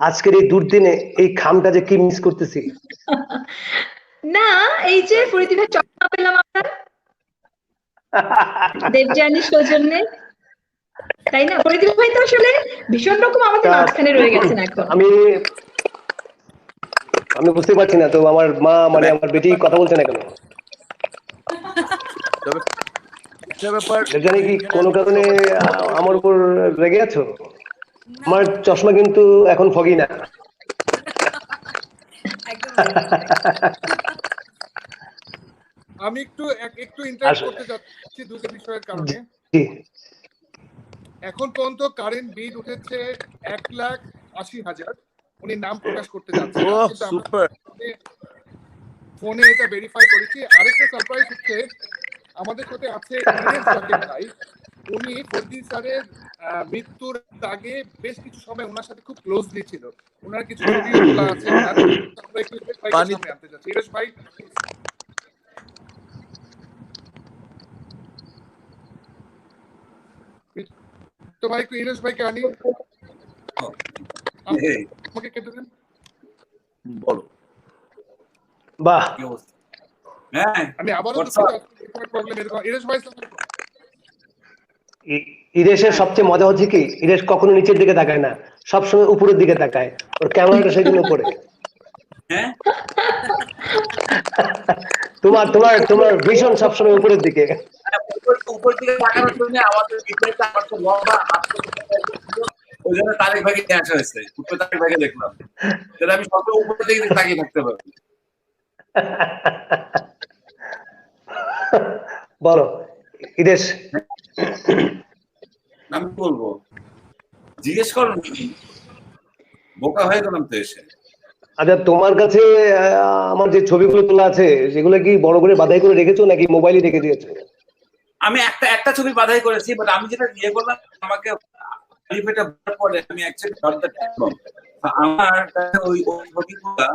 আজকের এই দুর্দিনে এই খামটা যে কি মিস করতেছি। না এই যে ফরিদি ভাই চশমা পেলাম আমরা দেবযানী সৌজন্যে, তাই না? ফরিদি ভাই তো আসলে ভীষণ রকম আমাদের মাঝখানে রয়ে গেছেন এখন। আমি বুঝতে পারছি না তো আমার মা মানে আমার বেটি কথা বলছে না কেন? জানি কি কোনো কারণে আমার উপর রেগে আছো? আমার চশমা কিন্তু এখন ফগি না। আমি একটু ইন্টারেক্ট করতে যাচ্ছি দুটো বিষয়ের কারণে। এখন পর্যন্ত কারেন্ট বিল উঠেছে 1,80,000। উনি নাম প্রকাশ করতে যাচ্ছেন না, কিন্তু আমরা ফোনে এটা ভেরিফাই করেছি। আরেকটা সারপ্রাইজ হচ্ছে আমাদের সাথে আছে ইরেশ জাকির ভাই। উনি ফরিদি স্যারের মৃত্যুর আগে বেশ কিছু সময় ওনার সাথে খুব ক্লোজলি ছিল, ওনার কিছু ভিডিও তোলা আছে। আমরা একটু ইরেশ ভাইকে সামনে আনতে যাচ্ছি। ইরেশ ভাই, তো ভাই একটু ইরেশ ভাইকে আনি, আমাকে কেটে দেন। বলো। বাহ, হ্যাঁ আমি আবারও প্রবলেম এরকম। ইরেশ ভাই, ইরেশের সবচেয়ে মজা হচ্ছে কি ইরেশ কখনো নিচের দিকে তাকায় না, সবসময় উপরের দিকে তাকায়, ওর ক্যামেরাটা সেই জন্য উপরে। হ্যাঁ তোমার তোমার তোমার ভীষণ সবসময় উপরের দিকে। উপর দিকে তাকানোর জন্য আমাদের বিপরীতে আমার তো লম্বা ওই জন্য তারেক ভাইকে নিয়ে আসা হয়েছে। উপরে তারেক ভাইকে দেখলাম, তাহলে আমি সবসময় উপর দিকে তাকিয়ে থাকতে পারবো। বলো ইরেশ। আমি বলবো, জিজ্ঞেস করো, বোকা হয়ে গেলাম তো এসে। আচ্ছা তোমার কাছে আমার যে ছবিগুলো তোলা আছে সেগুলো কি বড় করে বাধাই করে রেখেছো নাকি মোবাইলে রেখে দিয়েছো? আমি একটা ছবি বাধাই করেছি, বাট আমি যেটা ইয়ে করলাম আমাকে পরে আমি আমার ওই ছবিগুলা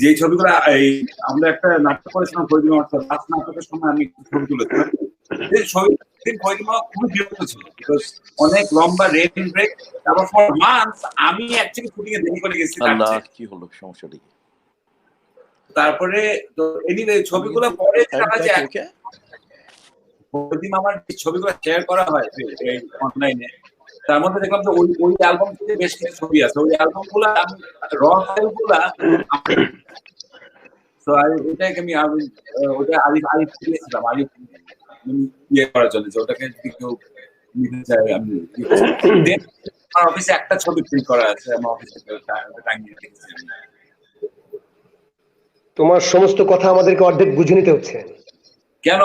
যে ছবিগুলো এই আমরা একটা নাটক করেছিলাম ফরিদি মামার লাস্ট নাটকের সময় আমি ছবি তুলেছিলাম। খুবই বিরক্ত ছিল, অনেক লম্বা রেন ব্রেক। তারপর ফর মান্থস আমি অ্যাকচুয়ালি শুটিং এ দেরি করে গেছি। কি হলো সমস্যাটা কি? তারপরে তো এনিওয়ে ছবিগুলো পরে দেখা যায় ফরিদি মামার যে ছবিগুলো শেয়ার করা হয় অনলাইনে, তার মধ্যে দেখলাম যে ওই অ্যালবাম থেকে বেশ কিছু ছবি আছে। ওই অ্যালবাম গুলা আমি র ফাইল গুলা ওইটাকে আমি ওটা আরিফ দিয়েছিলাম, আরিফ ইয়ে করার জন্য যে ওটাকে যদি কেউ নিতে চায়। আমি আমার অফিসে একটা ছবি প্রিন্ট করা আছে, আমার অফিসে টাঙিয়ে রেখেছি। তোমার সমস্ত কথা আমাদেরকে অর্ধেক বুঝে নিতে হচ্ছে। কেন?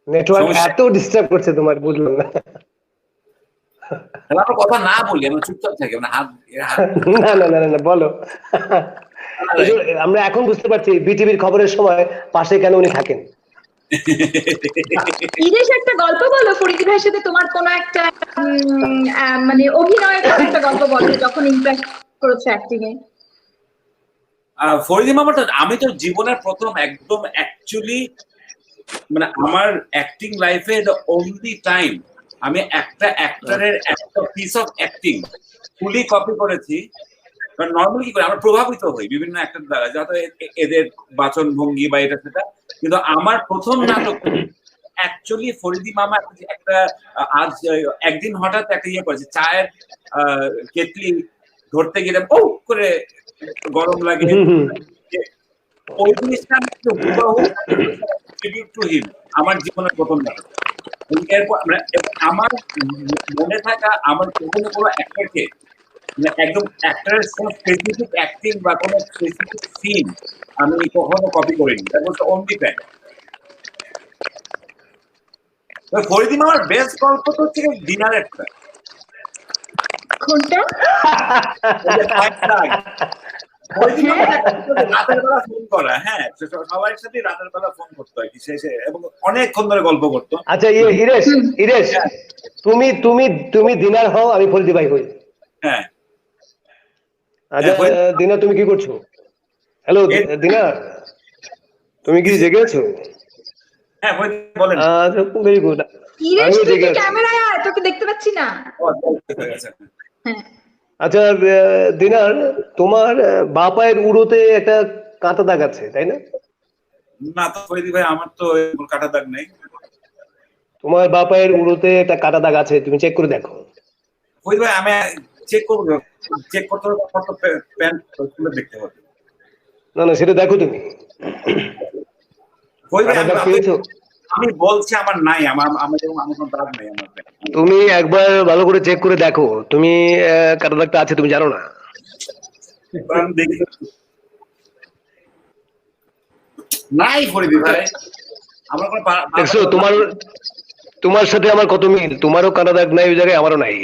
নেটওয়ার্ক এত ডিস্টার্ব করছে তোমার, বুঝলাম না। আমার কথা না বলি, আমরা চুপচাপ থাকি, মানে হাত না না না না বলো। আমরা এখন বুঝতে পারছি বিটিভির খবরের সময় পাশে কেন উনি থাকেন। ইরেশ একটা গল্প বলো ফরিদি ভাইয়ের সাথে তোমার কোন একটা মানে অভিনয়ের একটা গল্প বলো যখন ইন্টারেক্ট করেছো অ্যাক্টিং এ। ফরিদি মামার আমি তো জীবনের প্রথম একদম অ্যাকচুয়ালি মানে আমার অ্যাক্টিং লাইফে দ্য অনলি টাইম আমি একটা অ্যাক্টরের একটা piece of acting fully copy করেছি। নর্মালি কি করে আমরা প্রভাবিত হই বিভিন্ন অ্যাক্টর দ্বারা, যাতে এদের বাচন ভঙ্গি বা এটা সেটা, কিন্তু আমার প্রথম নাটক অ্যাকচুয়ালি ফরিদি মামা একটা আজ একদিন হঠাৎ একটা ইয়ে করেছে, চায়ের কেটলি ধরতে গেলে ও করে গরম লাগে, ওই জিনিসটা আমার জীবনের প্রথম নাটক। আমার মনে থাকা আমার কখনো কোনো অ্যাক্টরকে একদম অ্যাক্টরের কোনো স্পেসিফিক অ্যাক্টিং বা কোনো স্পেসিফিক সিন আমি কখনো কপি করিনি। That was the only time. Faridi মামার বেস্ট গল্প তো হচ্ছে ডিনারেরটা। কোনটা? রাতের বেলা ফোন করা, হ্যাঁ সবার সাথে রাতের বেলা ফোন করতো আর কি, শেষে এবং অনেকক্ষণ ধরে গল্প করতো। আচ্ছা ইরেশ, ইরেশ তুমি তুমি তুমি দিনার হও, আমি ফরিদি ভাই হই। হ্যাঁ আচ্ছা দিনা তুমি কি করছো? হ্যালো দিনা, তুমি কি জেগে আছো? হ্যাঁ বলেন। Very good. কিরে আমিও তুই দেখে কি আছি। ক্যামেরায় আয়, তোকে দেখতে পাচ্ছি না। হয়ে গেছে। হ্যাঁ আচ্ছা দিনার, তোমার বাঁ পায়ের উড়োতে একটা কাঁটা দাগ আছে তাই না? না তো ফরিদি ভাই, আমার তো এরকম কাটা দাগ নেই। তোমার বাঁ পায়ের উড়োতে একটা কাঁটা দাগ আছে, তুমি চেক করে দেখো। ফরিদি ভাই আমি চেক করবো, চেক করতে হবে তো প্যান্ট খুলে দেখতে হবে। না না, সেটা দেখো তুমি। ফরিদি ভাই, কাঁটা দাগ পেয়েছো? আমি বলছি আমার নাই, আমার কোনো দাগ নেই আমার প্যান্টে। তুমি একবার ভালো করে চেক করে দেখো, তুমি কাঁটা দাগটা আছে তুমি জানো না। আমি দেখি নাই ফরিদি ভাই, আমার কোনো দেখছো তোমার সাথে আমার কত মিল, তোমারও কাঁটা দাগ নাই ওই জায়গায়, আমারও নাই।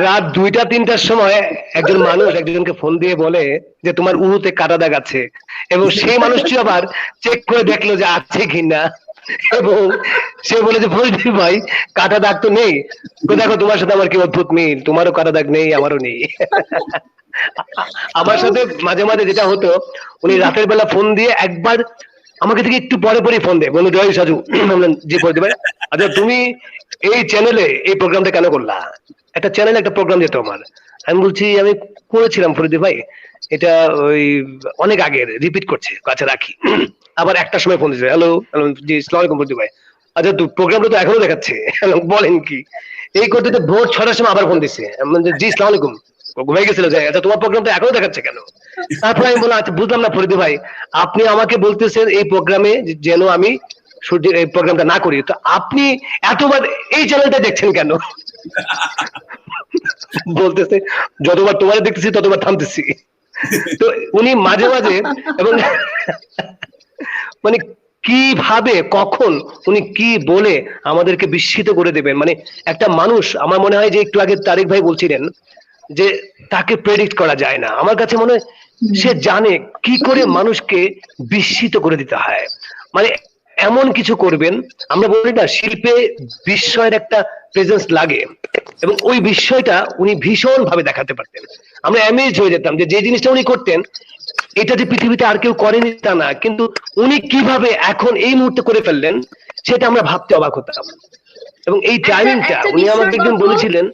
রাত 2টা-3টার সময় একজন মানুষ একজনকে ফোন দিয়ে বলে যে তোমার উরুতে কাঁটা দাগ আছে, এবং সেই মানুষটি আবার চেক করে দেখলো যে আছে কিনা, এবং সে বলে যে ফরিদি ভাই কাঁটা দাগ তো নেই। দেখো তোমার সাথে আমার কি অদ্ভুত মিল, তোমারও কাঁটা দাগ নেই, আমারও নেই। আমার সাথে মাঝে মাঝে যেটা হতো, উনি রাতের বেলা ফোন দিয়ে একবার আমাকে থেকে একটু পরে ফোন দেয়, বন্ধু জয় সাজু। বললেন জি ফরিদি ভাই, আচ্ছা তুমি এই চ্যানেলে এই প্রোগ্রামটা কেন করলা? একটা চ্যানেলে একটা প্রোগ্রাম যেত আমার। আমি বলছি আমি করেছিলাম ফরিদি ভাই, এটা ওই অনেক আগের, রিপিট করছে, আচ্ছা রাখি। আবার একটার সময় ফোন দিচ্ছে, হ্যালো জি আসসালামু আলাইকুম ফরিদি ভাই, আচ্ছা প্রোগ্রামটা তো এখনো দেখাচ্ছে, বলেন কি? এই করতে তো ভোর 6টার সময় আবার ফোন দিচ্ছে, জি আসসালামু আলাইকুম, ঘুমাই গেছিল যে, আচ্ছা তোমার প্রোগ্রামটা এখনো দেখাচ্ছে কেন? তারপরে আমি বললাম আচ্ছা বুঝলাম না ফরিদি ভাই, আপনি আমাকে বলতেছেন এই প্রোগ্রামে যেন আমি সূর্যের এই প্রোগ্রামটা না করি, তো আপনি এতবার এই চ্যানেলটা দেখছেন কেন? বলতেছে যতবার তোমার দেখতেছি ততবার থামতেছি। তো উনি মাঝে মাঝে, এবং মানে কিভাবে কখন উনি কি বলে আমাদেরকে বিস্মিত করে দেবেন, মানে একটা মানুষ, আমার মনে হয় যে একটু আগে তারিক ভাই বলছিলেন যে তাকে প্রেডিক্ট করা যায় না, আমার কাছে মনে হয় সে জানে কি করে মানুষকে বিস্মিত করে দিতে হয়, মানে এমন কিছু করবেন, আমরা বলি না শিল্পে বিস্ময়ের একটা প্রেজেন্স লাগে, এবং ওই বিস্ময়টা উনি ভীষণ ভাবে দেখাতে পারতেন। আমরা অ্যামেজ হয়ে যেতাম যে জিনিসটা উনি করতেন এটা যে পৃথিবীতে আর কেউ করেনি তা না, কিন্তু উনি কিভাবে এখন এই মুহূর্তে করে ফেললেন সেটা আমরা ভাবতে অবাক হতাম। এবং এই টাইমিংটা উনি আমাকে একদিন বলেছিলেন।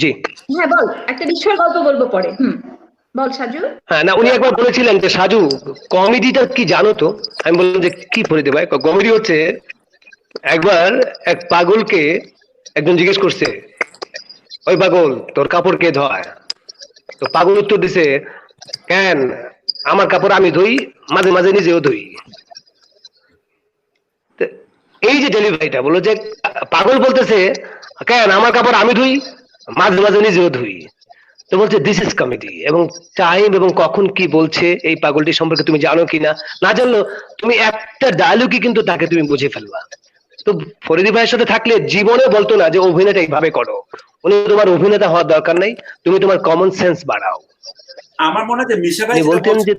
জি হ্যাঁ বল, একটা বিস্ময়ের গল্প বলবো পরে। বল সাজু। হ্যাঁ না, উনি একবার বলেছিলেন যে সাজু কমেডিটা কি জানো তো? আমি বললাম যে কি ফরিদে ভাই? কমেডি হচ্ছে একবার এক পাগলকে একজন জিজ্ঞেস করছে, ওই পাগল তোর কাপড় কে ধোয়? তো পাগল উত্তর দিছে, কেন আমার কাপড় আমি ধুই, মাঝে মাঝে নিজেও ধুই। এই যে ডেলিভারিটা বলো যে পাগল বলতেছে কেন আমার কাপড় আমি ধুই, মাঝে মাঝে নিজেও ধুই, তো বলছে দিস ইজ কমেডি। এবং টাইম এবং কখন কি বলছে এই পাগলটি সম্পর্কে তুমি জানো কিনা, না জানলেও তুমি একটা ডায়লগই কিন্তু তাকে তুমি বুঝে ফেলবা। তো ফরিদি ভাইয়ের সাথে থাকলে জীবনে বলতো না যে অভিনয়টা এইভাবে করো, উনি তোমার অভিনেতা হওয়ার দরকার নাই, তুমি তোমার কমন সেন্স বাড়াও। আমার মনে হয় যে মিশা ভাই বলতেন যে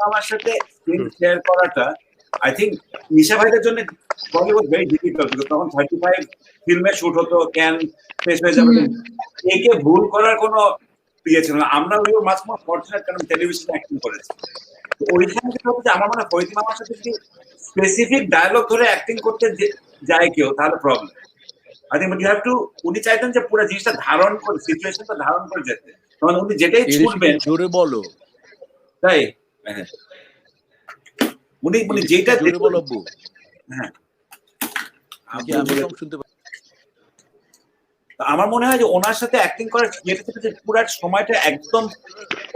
আমার সাথে স্ক্রিন শেয়ার করাটা, আই থিঙ্ক মিশা ভাইদের জন্য বলিউড ভেরি ডিফিকাল্ট, তখন 35 ফিল্মে শুট হতো, ক্যান শেষ হয়ে যাবে, একে ভুল করার কোনো ইয়ে ছিল না। আমরা ওই মাঝ মাঝ ফরচুনেট, কারণ টেলিভিশনে অ্যাক্টিং করেছি, ওইখানে যেটা হচ্ছে আমার মনে হয় ফরিদি মামার সাথে যদি স্পেসিফিক ডায়লগ ধরে অ্যাক্টিং করতে যায় কেউ তাহলে problem. I think you have to, উনি চাইতেন যে পুরো জিনিসটা ধারণ করে, সিচুয়েশনটা ধারণ করে যেতে, তখন উনি যেটাই ছুটবেন। জোরে বলো তাই হ্যাঁ, উনি যেটা জোরে বলো। হ্যাঁ আমি কম শুনতে পাচ্ছি। আমার মনে হয় যে ওনার সাথে অ্যাক্টিং করার যেটা থেকে যে পুরো সময়টা একদম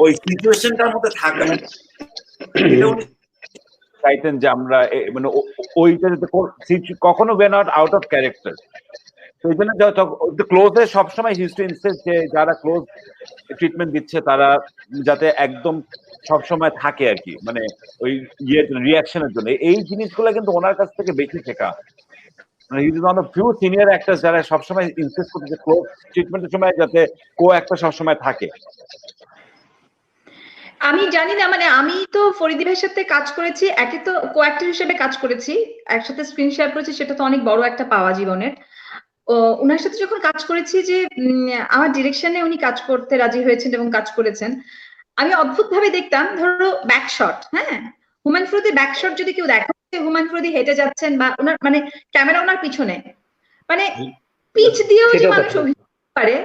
ওই সিচুয়েশনটার মধ্যে থাকা, এটা উনি চাইতেন যে আমরা মানে ওইটা কখনো way not out of character. সেই জন্য ক্লোজে সবসময় হিস্ট্রি ইনসেস্ট যে যারা ক্লোজ ট্রিটমেন্ট দিচ্ছে তারা যাতে একদম সবসময় থাকে আর কি, মানে ওই রিয়াকশনের জন্য। এই জিনিসগুলো কিন্তু ওনার কাছ থেকে বেশি শেখা। মানে he is one of few senior actors যারা সবসময় ইনসিস্ট করতে ক্লোজ ট্রিটমেন্টের সময় যাতে কো অ্যাক্টর সবসময় থাকে। আমি জানি না, মানে আমি তো ফরিদি ভাইয়ের সাথে কাজ করেছি, একে তো কো অ্যাক্টর হিসেবে কাজ করেছি, একসাথে স্ক্রিন শেয়ার করেছি, সেটা তো অনেক বড় একটা পাওয়া জীবনের। ওনার সাথে যখন কাজ করেছি যে আমার ডিরেকশনে উনি কাজ করতে রাজি হয়েছেন এবং কাজ করেছেন, আমি অদ্ভুত ভাবে দেখতাম, ধরো ব্যাকশট, হ্যাঁ, হুমায়ুন ফরিদি ব্যাকশট যদি কেউ দেখে, হুমায়ুন ফরিদি হেঁটে যাচ্ছেন বা ওনার মানে ক্যামেরা ওনার পিছনে, মানে পিচ দিয়েও যে মানুষ অভিনয় করে,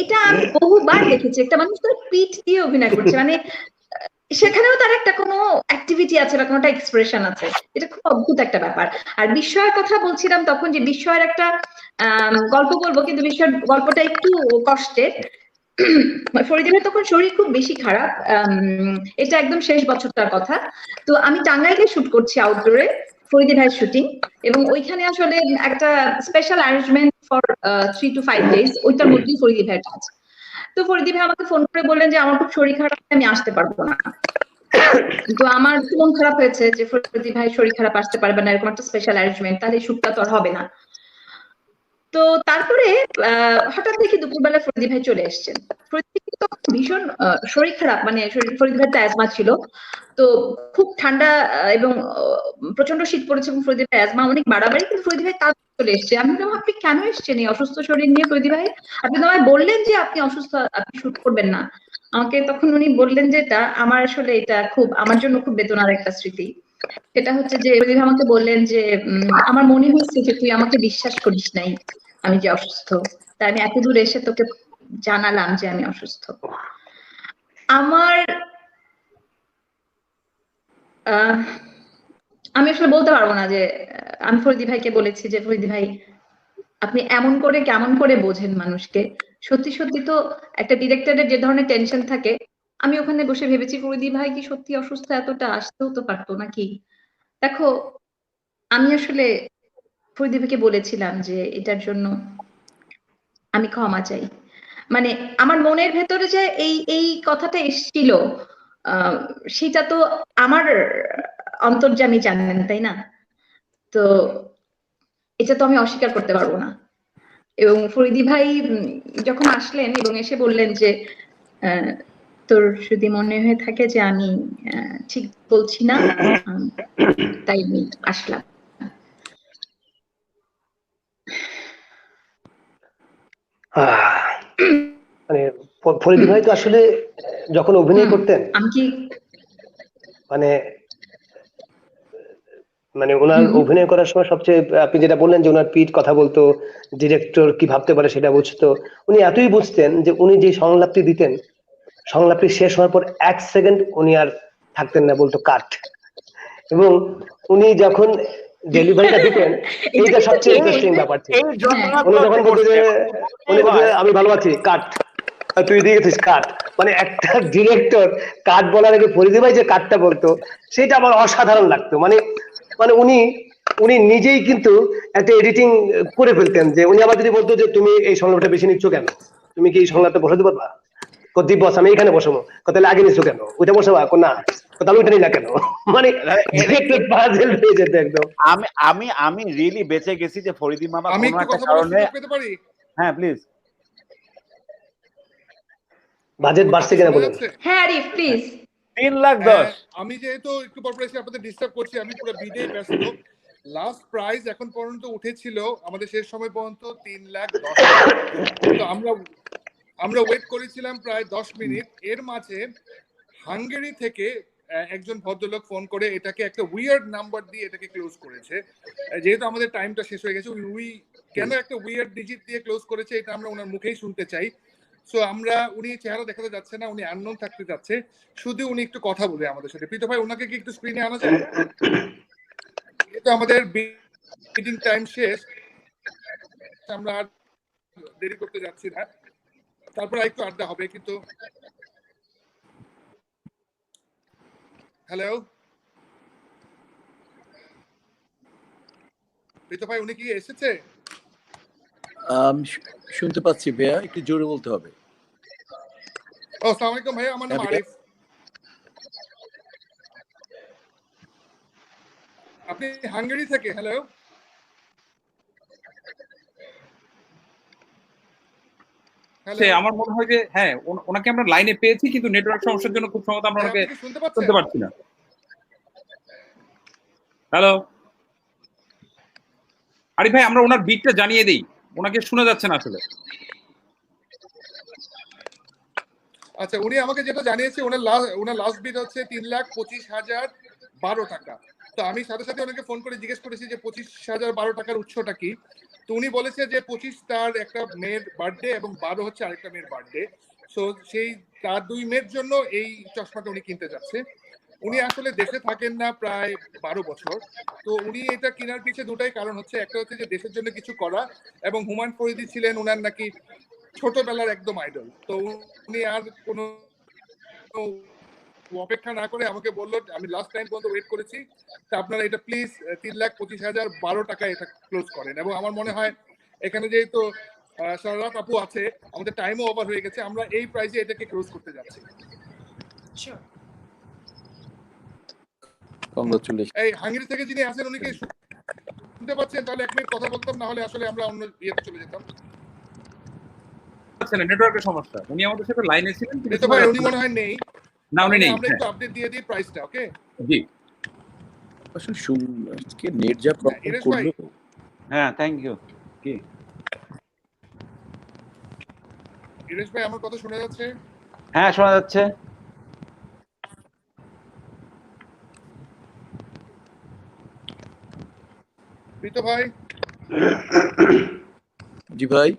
এটা আমি বহুবার দেখেছি। একটা মানুষ তার পিঠ দিয়ে অভিনয় করছে, মানে সেখানেও তার একটা কোনো অ্যাক্টিভিটি আছে বা কোনোটা এক্সপ্রেশন আছে। এটা খুব অদ্ভুত একটা ব্যাপার। আর বিস্ময়ের কথা বলছিলাম তখন, যে বিস্ময়ের একটা গল্প বলবো, কিন্তু বিস্ময়ের গল্পটা একটু কষ্টের। ফরিদিনের তখন শরীর খুব বেশি খারাপ, এটা একদম শেষ বছরটার কথা। তো আমি টাঙ্গাইলে শুট করছি আউটডোরে, ফরিদি ভাইয়ের শুটিং, এবং ওইখানে আসলে একটা special arrangement for 3 to 5 days, ওইটার মধ্যেই ফরিদি ভাইয়ের কাজ। তো ফরিদি ভাই আমাকে ফোন করে বললেন যে আমার খুব শরীর খারাপ, আমি আসতে পারবো না। তো আমার মন খারাপ হয়েছে যে ফরিদি ভাই শরীর খারাপ, আসতে পারবে না, এরকম একটা স্পেশাল অ্যারেঞ্জমেন্ট, তাহলে শুটটা তো আর হবে না। তো তারপরে হঠাৎ দেখি দুপুরবেলা ফরিদি ভাই চলে এসেছেন। ফরিদি তো ভীষণ শরীর খারাপ, মানে ফরিদি ভাইয়ের অ্যাজমা ছিল, তো খুব ঠান্ডা এবং প্রচন্ড শীত পড়েছে, এবং ফরিদি ভাই অ্যাজমা অনেক বাড়াবাড়ি, কিন্তু ফরিদি ভাই কাজ চলে এসছে। আমি বললাম, আপনি কেন এসছেন এই অসুস্থ শরীর নিয়ে ফরিদি ভাই? আপনি তো আমায় বললেন যে আপনি অসুস্থ, আপনি শুট করবেন না। আমাকে তখন উনি বললেন যেটা আমার আসলে এটা খুব আমার জন্য খুব বেদনার একটা স্মৃতি। সেটা হচ্ছে যে ফরিদি ভাই আমাকে বললেন যে আমার মনে হচ্ছে যে তুই আমাকে বিশ্বাস করিস নাই, আমি যে অসুস্থ, তাই আমি এত দূর এসে তোকে জানালাম যে আমি অসুস্থ। আমার আমি আসলে বলতে পারবো না যে আমি ফরিদি ভাইকে বলেছি যে ফরিদি ভাই, আপনি এমন করে কেমন করে বোঝেন মানুষকে। সত্যি সত্যি তো একটা ডিরেক্টরের যে ধরনের টেনশন থাকে, আমি ওখানে বসে ভেবেছি ফরিদি ভাই কি সত্যি অসুস্থ, এতটা আসতেও তো পারতো নাকি। দেখো, আমি আসলে ফরিদি ভাইকে বলেছিলাম যে এটার জন্য আমি ক্ষমা চাই। মানে আমার মনের ভেতরে যে এই কথাটা এসেছিল, সেটা তো আমার অন্তর্যামী জানেন, তাই না? তো এটা তো আমি অস্বীকার করতে পারবো না। এবং ফরিদি ভাই যখন আসলেন এবং এসে বললেন যে তোর যদি মনে হয়ে থাকে যে আমি ঠিক বলছি না, তাই আমি আসলাম। মানে ফরিদি ভাই তো আসলে যখন অভিনয় করতেন, আমি কি মানে মানে ওনার অভিনয় করার সময় সবচেয়ে, আপনি যেটা বললেন যে ওনার পিঠ কথা বলতো, ডিরেক্টর কি ভাবতে পারে সেটা বুঝতো, উনি এতই বুঝতেন যে উনি যে সংলাপটি দিতেন, সংলাপটি শেষ হওয়ার পর 1 সেকেন্ড উনি আর থাকতেন না, বলতো কাট। এবং উনি যখন ডেলিভারিটা দিতেন, এইটা সবচেয়ে ইন্টারেস্টিং ব্যাপার ছিল। উনি যখন বলতো যে আমি ভালো আছি, কাট, তুই দিয়ে গেছিস, কাট। মানে একটা ডিরেক্টর কাট বলার আগে ফরিদি ভাই যে কাটটা বলতো, সেটা আমার অসাধারণ লাগতো। মানে মানে উনি নিজেই কিন্তু একটা এডিটিং করে ফেলতেন, যে উনি আবার যদি বলতো যে তুমি এই সংলাপটা বেশি নিচ্ছ কেন, তুমি কি এই সংলাপটা বসাতে পারবা, কদি বস আমি এখানে বসাবো, তাহলে আগে নিচ্ছ কেন, ওইটা বসাবো, না তাহলে ওইটা নিলা কেন, মানে পাজল হয়ে যেত একদম। আমি রিয়েলি বেঁচে গেছি যে ফরিদি মামা আমি কোনো একটু একটা কথা বলার কারণে। সুযোগ পেতে পারি? হ্যাঁ প্লিজ। বাজেট বাড়ছে কিনা বলুন। হ্যাঁ আরিফ প্লিজ। 3,10,000। আমি যেহেতু একটু পর এসে আপনাদের ডিস্টার্ব করছি, আমি পুরো বিডে ব্যস্ত। লাস্ট প্রাইস এখন পর্যন্ত উঠেছিল আমাদের শেষ সময় পর্যন্ত 3,10,000। তো আমরা ওয়েট করেছিলাম প্রায় 10 মিনিট। এর মাঝে হাঙ্গেরি থেকে একজন ভদ্রলোক ফোন করে এটাকে একটা উইয়ার্ড নাম্বার দিয়ে এটাকে ক্লোজ করেছে। যেহেতু আমাদের টাইমটা শেষ হয়ে গেছে, কেন একটা উইয়ার্ড ডিজিট দিয়ে ক্লোজ করেছে এটা আমরা ওনার মুখেই শুনতে চাই। সো উনি চেহারা দেখাতে যাচ্ছে না, উনি আননোন থাকতে যাচ্ছে, শুধু উনি একটু কথা বলে আমাদের সাথে। প্রীত ভাই, ওনাকে কি একটু স্ক্রিনে আনা যায়? এটা আমাদের মিটিং টাইম শেষ, আমরা আর দেরি করতে যাচ্ছি না, তারপর একটু আড্ডা হবে। কিন্তু হ্যালো প্রীত ভাই, উনি কি এসেছে? শুনতে পাচ্ছি ভাইয়া, একটু জোরে বলতে হবে। আসসালামু আলাইকুম ভাইয়া, আমার নাম আরিফ। আপনি হাঙ্গেরি থেকে? হ্যালো আমার মনে হয় যে হ্যাঁ, ওনাকে আমরা লাইনে পেয়েছি, কিন্তু নেটওয়ার্ক সমস্যার জন্য খুব সম্ভবত আমরা ওনাকে শুনতে পাচ্ছি না। হ্যালো আরিফ ভাই, আমরা ওনার বিটটা জানিয়ে দিই। ওনাকে শোনা যাচ্ছে না আসলে। আচ্ছা, উনি আমাকে যেটা জানিয়েছে ওনার লাস্ট বিড হচ্ছে ৩,২৫,০১২ টাকা। তো আমি সাথে সাথে ওনাকে ফোন করে জিজ্ঞেস করেছি যে ২৫,০১২ টাকার উৎসটা কি। তো উনি বলেছে যে ২৫ তার একটা মেয়ের বার্থডে এবং ১২ হচ্ছে আরেকটা মেয়ের বার্থডে। সো সেই তার ২ মেয়ের জন্য এই চশমাটা উনি কিনতে যাচ্ছে। উনি আসলে দেশে থাকেন না প্রায় ১২ বছর। তো উনি এটা কেনার পিছনে দুটাই কারণ হচ্ছে, একটা হচ্ছে যে দেশের জন্য কিছু করা, এবং হুমায়ুন ফরিদী ছিলেন ওনার নাকি ছোটবেলার একদম আইডল। তো উনি আর কোনো অপেক্ষা না করে আমাকে বললো, আমি লাস্ট টাইম পর্যন্ত ওয়েট করেছি, তা আপনারা এটা প্লিজ ৩,২৫,০১২ টাকা এটা ক্লোজ করেন। এবং আমার মনে হয় এখানে যেহেতু সারারাত আপু আছে, আমাদের টাইমও ওভার হয়ে গেছে, আমরা এই প্রাইসে এটাকে ক্লোজ করতে যাচ্ছি। এই হাঙ্গেরি থেকে যিনি আছেন উনি কি শুনতে পাচ্ছেন? তাহলে 1 মিনিট কথা বলতাম, না হলে আসলে আমরা অন্য ইয়েতে চলে যেতাম। নেটওয়ার্কের সমস্যা। উনি আমাদের সাথে লাইনে ছিলেন, তো ভাই উনি মনে হয় নেই। না উনি নেই। আমরা একটু আপডেট দিয়ে দিই প্রাইসটা, ওকে? জি আসলে আজকে নেট যা প্রবলেম করলো। হ্যাঁ, থ্যাংক ইউ। কি ইরেশ ভাই আমার কথা শোনা যাচ্ছে? হ্যাঁ, শোনা যাচ্ছে। প্রীত ভাই? জি ভাই।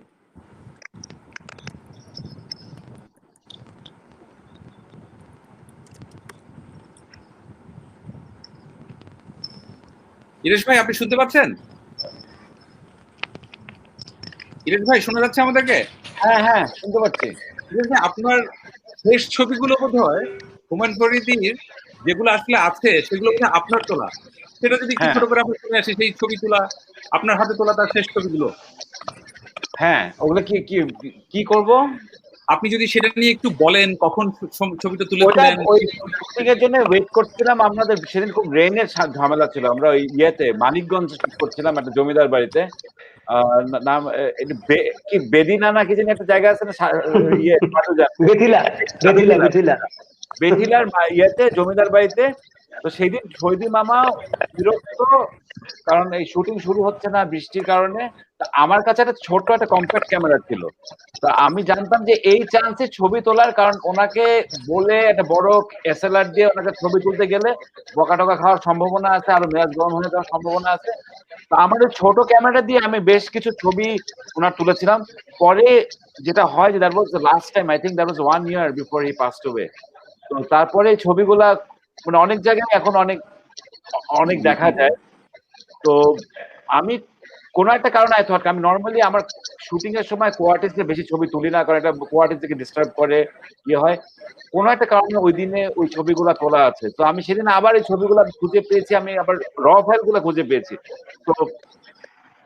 ইরেশ ভাই আপনি শুনতে পাচ্ছেন? ইরেশ ভাই শোনা যাচ্ছে আমাদেরকে? হ্যাঁ হ্যাঁ, শুনতে পাচ্ছি। ইরেশ ভাই আপনার শেষ ছবিগুলো বোধহয় হুমায়ুন ফরিদীর যেগুলো আসলে আছে সেগুলো বোধহয় আপনার তোলা। সেটা যদি একটু ছোট করে আমরা শুনে আসি, সেই ছবি তোলা আপনার হাতে তোলা তার শেষ ছবিগুলো। হ্যাঁ, ওগুলো কি কি কি করব? আপনি যদি সেটা নিয়ে একটু বলেন, কখন ছবিটা তুলেছিলেন? ওই শুটিং এর জন্য ওয়েট করছিলাম। আমাদের সেদিন খুব রেইনের ঝামেলা ছিল। আমরা ওই ইয়েতে মানিকগঞ্জ শুট করছিলাম একটা জমিদার বাড়িতে। নাম কি বেদিনা না কি জানি একটা জায়গা আছে না, ইয়ে বেথিলার ইয়েতে জমিদার বাড়িতে। তো সেই দিন শহীদী মামা বিরক্ত, কারণ এই শুটিং শুরু হচ্ছে না বৃষ্টির কারণে। আমার কাছে একটা ছোট একটা কম্প্যাক্ট ক্যামেরা ছিল। তো আমি জানতাম যে এই চান্সে ছবি তোলার, কারণ ওনাকে বলে একটা বড় এসএলআর দিয়ে ওনাকে ছবি তুলতে গেলে বকা টকা খাওয়ার সম্ভাবনা আছে, আরো মেয়াদ গরম হয়ে যাওয়ার সম্ভাবনা আছে। তো আমাদের ছোট ক্যামেরা দিয়ে আমি বেশ কিছু ছবি ওনার তুলেছিলাম। পরে যেটা হয় যে that was the last time, I think that was 1 year before he passed away. তো তারপরে ছবিগুলা মানে অনেক জায়গায় এখন অনেক দেখা যায়। তো আমি কোনো একটা কারণে আমি নর্মালি আমার শুটিং এর সময় কোয়ার্টিসে বেশি ছবি তুলি না, কারণ এটা কোয়ার্টিস থেকে ডিস্টার্ব করে ইয়ে হয়। কোনো একটা কারণে ওই দিনে ওই ছবিগুলো তোলা আছে। তো আমি সেদিন আবার এই ছবিগুলো খুঁজে পেয়েছি, আমি আবার র ফাইল গুলো খুঁজে পেয়েছি। তো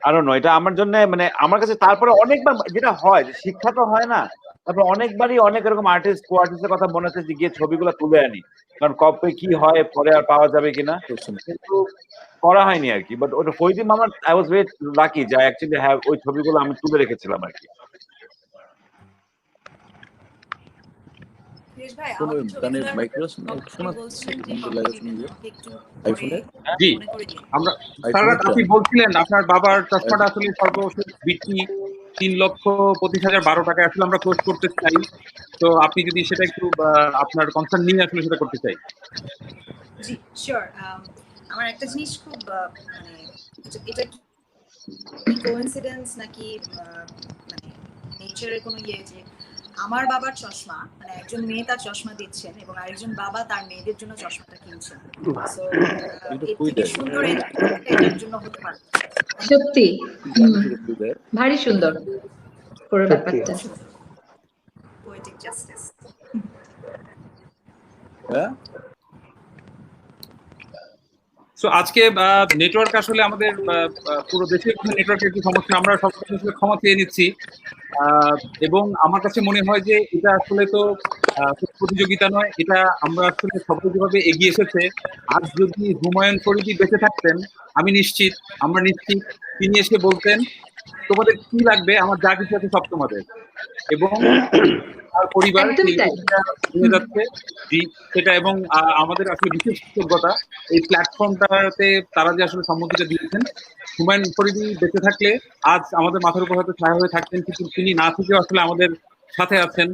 I don't know, এটা আমার জন্য মানে আমার কাছে তারপরে অনেকবার যেটা হয় যে শিক্ষা তো হয় না, তারপর অনেকবারই অনেক এরকম আর্টিস্ট কোয়ার্টিস্টের কথা মনে হচ্ছে যে গিয়ে ছবিগুলো তুলে আনি, কারণ কবে কি হয় পরে আর পাওয়া যাবে কিনা, কিন্তু করা হয়নি আর কি। বাট ওটা ফরিদী মামার আই ওয়াজ ভেরি লাকি যে অ্যাকচুয়ালি হ্যাঁ ওই ছবিগুলো আমি তুলে রেখেছিলাম আর কি। জি আমরা স্যার, আপনি বলছিলেন আপনার বাবার চশমাটা আসলে সর্বশেষ বিক্রি 3,25,012 টাকায় আসলে আমরা ক্লোজ করতে চাই। তো আপনি যদি সেটা একটু আপনার কনসার্ন নিয়ে আসলে সেটা করতে চাই। জি শিওর। আমার একটা জিনিস খুব মানে এটা কি কোইন্সিডেন্স নাকি মানে নেচারের কোনো ইয়ে, যে আমার বাবার চশমা মানে একজন মেয়ে তার চশমা দিচ্ছেন এবং আরেকজন বাবা তার মেয়েদের জন্য চশমাটা কিনছেন। সো এটা সুন্দর এটার জন্য হতে পারে। সত্যি ভারী সুন্দর পুরো ব্যাপারটা। Poetic justice. হ্যাঁ। সো আজকে নেটওয়ার্ক আসলে আমাদের পুরো দেশের নেটওয়ার্কের একটু সমস্যা, আমরা সবসময় আসলে ক্ষমা চেয়ে নিচ্ছি। এবং আমার কাছে মনে হয় যে এটা আসলে তো প্রতিযোগিতা নয়, এটা আমরা আসলে সবাই যেভাবে এগিয়ে এসেছে, আজ যদি হুমায়ুন ফরিদী বেঁচে থাকতেন আমরা নিশ্চিত তিনি এসে বলতেন তোমাদের কি লাগবে, আমার যা কিছু আছে সব তোমাদের। এবং তার পরিবার একদমই তাই। হয়ে যাচ্ছে সেটা, এবং আমাদের আসলে বিশেষ কৃতজ্ঞতা এই প্ল্যাটফর্মটাতে তারা যে আসলে সম্মতিটা দিয়েছেন। হুমায়ুন ফরিদী বেঁচে থাকলে আজ আমাদের মাথার উপর হয়তো ছায়া হয়ে থাকতেন, কিন্তু তিনি না থেকেও আসলে আমাদের সাথে আছেন,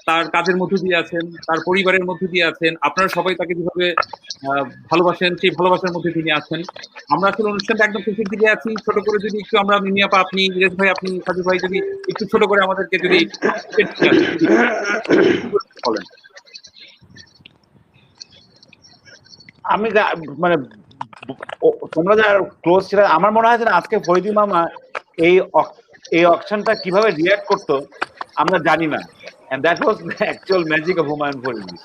তার কাজের মধ্য দিয়ে আছেন, তার পরিবারের মধ্য দিয়ে আছেন। আপনারা সবাই তাকে যেভাবে ভালোবাসেন, সেই ভালোবাসার মধ্যে তিনি আছেন। আমরা আসলে অনুষ্ঠানটা একদম শেষের দিকে আছি। ছোট করে যদি একটু আমরা মিমি আপা, আপনি ইরেশ ভাই, আপনি সাজু ভাই যদি একটু ছোট করে আমাদেরকে যদি বলেন। আমি মানে তোমরা যারা ক্লোজ ছিল, আমার মনে হয় যে আজকে ফরিদী মামা এই অকশনটা কিভাবে রিয়াক্ট করতো আমরা জানি না, and that was the actual magic of Humayun Faridi.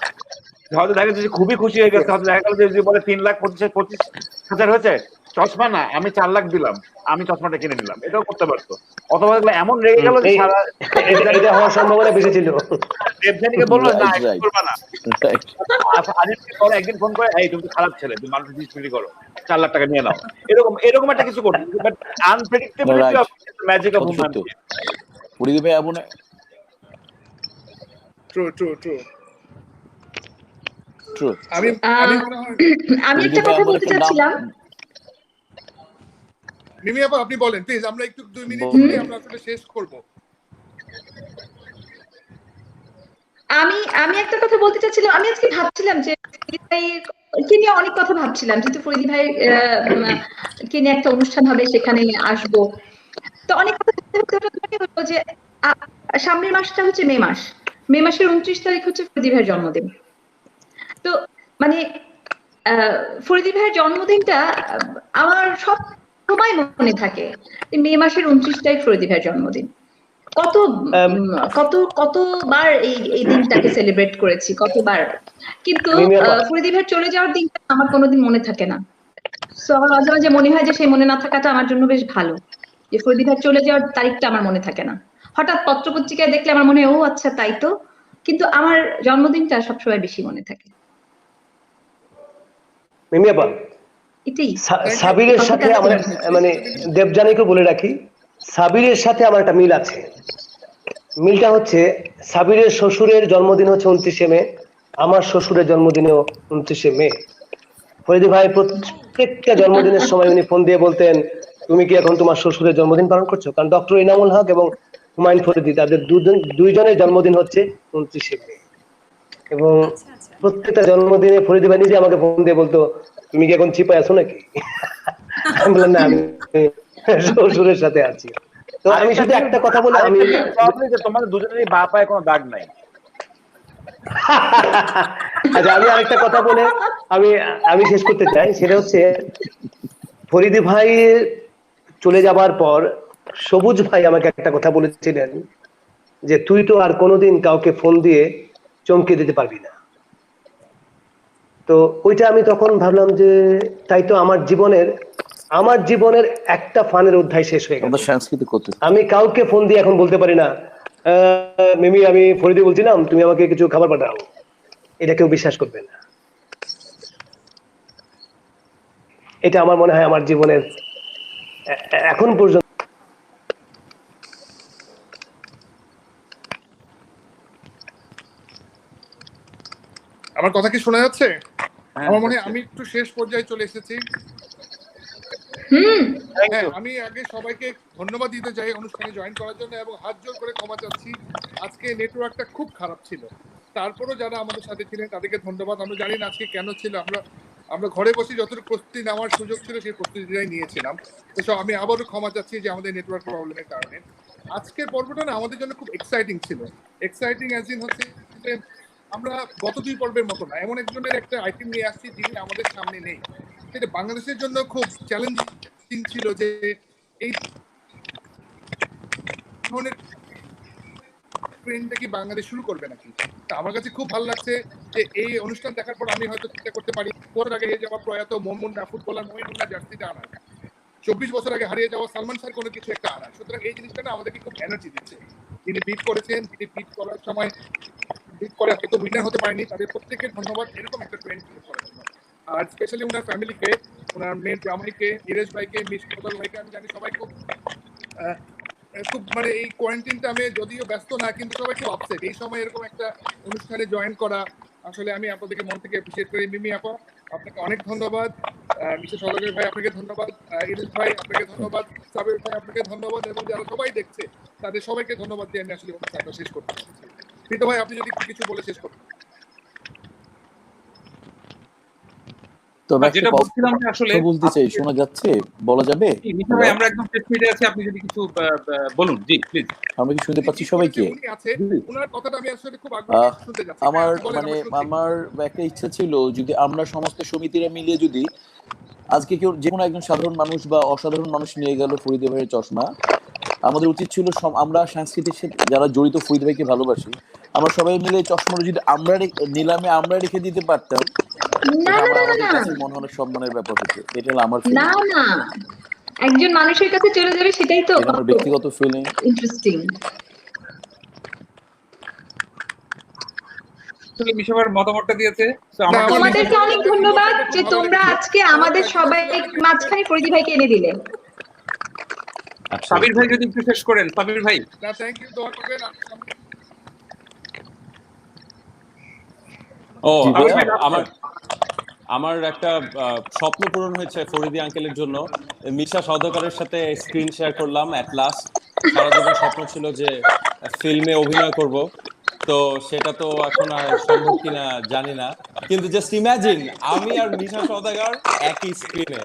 হয়তো দেখা যাচ্ছে খুবই খুশি হয়ে গেছে, হয়তো দেখা গেল যে বলে 3,25,000 হয়েছে, চশমা না আমি 4 লাখ দিলাম, আমি চশমাটা কিনে নিলাম, এটাও করতে পারতো। অথবা এমন রেগে গেল যে সারা এটা হওয়ার সম্ভাবনা বেশি ছিল। দেবযানীকে বললো না করবা না, একদিন ফোন করে এই তুমি তো খারাপ ছেলে, তুমি মানুষ ডিসপ্লি করো, 4 লাখ টাকা নিয়ে নাও, এরকম একটা কিছু করতো। But unpredictability of magic of Humayun Faridi ভাই এমন ট্রু। আমি একটা কথা বলতে চাচ্ছিলাম। মিমি আপা আপনি বলেন প্লিজ, আমরা একটু 2 মিনিট আমরা আসলে শেষ করব। আমি একটা কথা বলতে চাচ্ছিলাম। আমি আজকে ভাবছিলাম যে কে নিয়ে অনেক কথা ভাবছিলাম, যেহেতু ফরিদী ভাই কে নিয়ে একটা অনুষ্ঠান হবে, সেখানে আসবো। তো অনেক কথা হলো যে সামনের মাসটা হচ্ছে মে মাস। মে মাসের 29 তারিখ হচ্ছে ফরিদী ভাইয়ের জন্মদিন। তো মানে ফরিদী ভাইয়ের জন্মদিনটা আমার সব সময় মনে থাকে। মে মাসের 29 তারিখ ফরিদী ভাইয়ের জন্মদিন। কতবার এই দিনটাকে সেলিব্রেট করেছি, কতবার। কিন্তু ফরিদী ভাইয়ের চলে যাওয়ার দিনটা আমার কোনোদিন মনে থাকে না। সো আমার মাঝে মাঝে মনে হয় যে সেই মনে না থাকাটা আমার জন্য বেশ ভালো, যে ফরিদী ভাইয়ের চলে যাওয়ার তারিখটা আমার মনে থাকে না। হঠাৎ পত্রপত্রিকায় দেখলে আমার মনে হয় ও আচ্ছা তাই তো, কিন্তু আমার জন্মদিনটা সবসময় বেশি মনে থাকে। মিমি আপা, সাবিরের সাথে আমার মানে দেবযানীকে বলে রাখি, সাবিরের সাথে আমার একটা মিল আছে। মিলটা হচ্ছে সাবিরের শ্বশুরের জন্মদিন হচ্ছে 29শে মে, আমার শ্বশুরের জন্মদিনও 29শে মে। ফরিদী ভাই প্রত্যেকটা জন্মদিনের সময় উনি ফোন দিয়ে বলতেন তুমি কি এখন তোমার শ্বশুরের জন্মদিন পালন করছো? কারণ ডক্টর ইনামুল হক এবং হুমায়ুন ফরিদী তাদের দুইজনের জন্মদিন হচ্ছে 29শে মে। এবং প্রত্যেকটা জন্মদিনে ফরিদী ভাই নিজে আমাকে ফোন দিয়ে বলতো তুমি কি এখন চিপায় আছো নাকি? আমি বললাম না, আমি শ্বশুরের সাথে আছি। তো আমি শুধু একটা কথা বলে আমি তোমাদের দুজনেরই বা পায়ে কোনো দাগ নাই। আচ্ছা, আমি আরেকটা কথা বলে আমি শেষ করতে চাই। সেটা হচ্ছে ফরিদী ভাই চলে যাবার পর সবুজ ভাই আমাকে একটা কথা বলেছিলেন যে তুই তো আর কোনোদিন কাউকে ফোন দিয়ে চমকে দিতে পারবি না। তো ওইটা আমি তখন ভাবলাম যে তাই তো, আমার জীবনের একটা ফানের অধ্যায় শেষ হয়ে গেল। আমি কাউকে ফোন দিয়ে এখন বলতে পারি না মিমি আমি ফরিদী বলছিলাম তুমি আমাকে কিছু খাবার পাঠাও, এটা কেউ বিশ্বাস করবে না। এটা আমার মনে হয় আমার জীবনের এখন পর্যন্ত। আমার কথা কি শোনা যাচ্ছে? আমার মনে হয় আমি একটু শেষ পর্যায়ে চলে এসেছি। আমি আগে সবাইকে ধন্যবাদ দিতে চাই অনুষ্ঠানে জয়েন করার জন্য, এবং হাত জোর করে ক্ষমা চাচ্ছি, আজকে নেটওয়ার্কটা খুব খারাপ ছিল। তারপরও যারা আমাদের সাথে ছিলেন তাদেরকে ধন্যবাদ। আমরা জানি না আজকে কেন ছিল, আমরা ঘরে বসে যতটুকু প্রস্তুতি নেওয়ার সুযোগ ছিল সেই প্রস্তুতিটাই নিয়েছিলাম। তো আমি আবারও ক্ষমা চাচ্ছি যে আমাদের নেটওয়ার্ক প্রবলেমের কারণে। আজকের পর্বটা না আমাদের জন্য খুব এক্সাইটিং ছিল। এক্সাইটিং অ্যাজ ইন হচ্ছে আমরা গত 2 পর্বের মতো না, এমন একজনের একটা আইটেম নিয়ে আসছি যিনি আমাদের সামনে নেই। সেটা বাংলাদেশের জন্য খুব চ্যালেঞ্জিং ছিল যে এই ধরনের ট্রেন্ডটা কি বাংলাদেশ শুরু করবে নাকি। আমার কাছে খুব ভালো লাগছে যে এই অনুষ্ঠান দেখার পর আমি হয়তো চিন্তা করতে পারি পরের আগে হারিয়ে যাওয়া প্রয়াত মোহাম্মদা ফুটবলার মহিনুল্লাহ জার্সিটা আনার, 24 বছর আগে হারিয়ে যাওয়া সালমান শাহ কোনো কিছু একটা আনার। সুতরাং এই জিনিসটা না আমাদেরকে খুব এনার্জি দিচ্ছে। তিনি বিট করেছেন, তিনি বিট করার সময় বিট করে হয়তো উইনার হতে পারেনি, তাদের প্রত্যেকের ধন্যবাদ এরকম একটা ট্রেন্ড শুরু করার জন্য। আর স্পেশালি ওনার ফ্যামিলিকে, ওনার মেয়ের জামাইকে, ইরেশ ভাইকে, মিস কোদাল ভাইকে আমি জানি সবাই খুব খুব মানে এই কোয়ারেন্টাইনটা আমি যদিও ব্যস্ত না, কিন্তু সবাই খুব আপসেট। এই সময় এরকম একটা অনুষ্ঠানে জয়েন করা আসলে আমি আপনাদেরকে মন থেকে অ্যাপ্রিশিয়েট করি। মিমি আপা আপনাকে অনেক ধন্যবাদ, মিস্টার সদাগর ভাই আপনাকে ধন্যবাদ, ইরিশ ভাই আপনাকে ধন্যবাদ, সাবির ভাই আপনাকে ধন্যবাদ, এবং যারা সবাই দেখছে তাদের সবাইকে ধন্যবাদ দিয়ে আমি আসলে অনুষ্ঠানটা শেষ করতে চাচ্ছি। প্রীত ভাই আপনি যদি কিছু বলে শেষ করতে। তবে যেটা বলছিলাম যে আসলে বলতে চাই, শোনা যাচ্ছে, বলা যাবে? মিঠা ভাই আমরা একদম শেষ মিনিটে আছি, আপনি যদি কিছু বলুন। জি প্লিজ। আমরা কি শুনতে পাচ্ছি সবাইকে? ওনার কথাটা আমি আসলে খুব আগ্রহে শুনতে যাচ্ছি। আমার মানে আমার একটা ইচ্ছা ছিল, যদি আমরা সমস্ত সমিতিরা মিলিয়ে যদি আজকে কেউ যে কোনো একজন সাধারণ মানুষ বা অসাধারণ মানুষ নিয়ে গেল ফরিদে ভাইয়ের চশমা, আমাদের উচিত ছিল আমরা সাংস্কৃতিক যারা জড়িত ফরিদে ভাইকে ভালোবাসি, আমরা সবাই মিলে চশমাটা যদি আমরা নিলামে আমরা রেখে দিতে পারতাম, আমাদের কাছে মনে হলো সম্মানের ব্যাপার হতো। এটা হলো আমার না না, একজন মানুষের কাছে চলে যাবে, সেটাই তো আমার ব্যক্তিগত ফিলিং। ইন্টারেস্টিং। মিশাবার মতামতটা দিয়েছে। তোমাদেরকে অনেক ধন্যবাদ যে তোমরা আজকে আমাদের সবাই মাঝখানে ফরিদি ভাইকে এনে দিলে। সাবির ভাই যদি একটু শেষ করেন। সাবির ভাই। না থ্যাংক ইউ, দোয়া করবেন। আমার একটা স্বপ্ন পূরণ হয়েছে ফরিদি আঙ্কেলের জন্য। মিশা সওদাগরের সাথে স্ক্রিন শেয়ার করলাম এট লাস্ট। সারা জীবন স্বপ্ন ছিল যে ফিল্মে অভিনয় করব, তো সেটা তো এখন আর সম্ভব কিনা জানি না, কিন্তু জাস্ট ইমাজিন আমি আর মিশা সওদাগর একই স্ক্রিনে।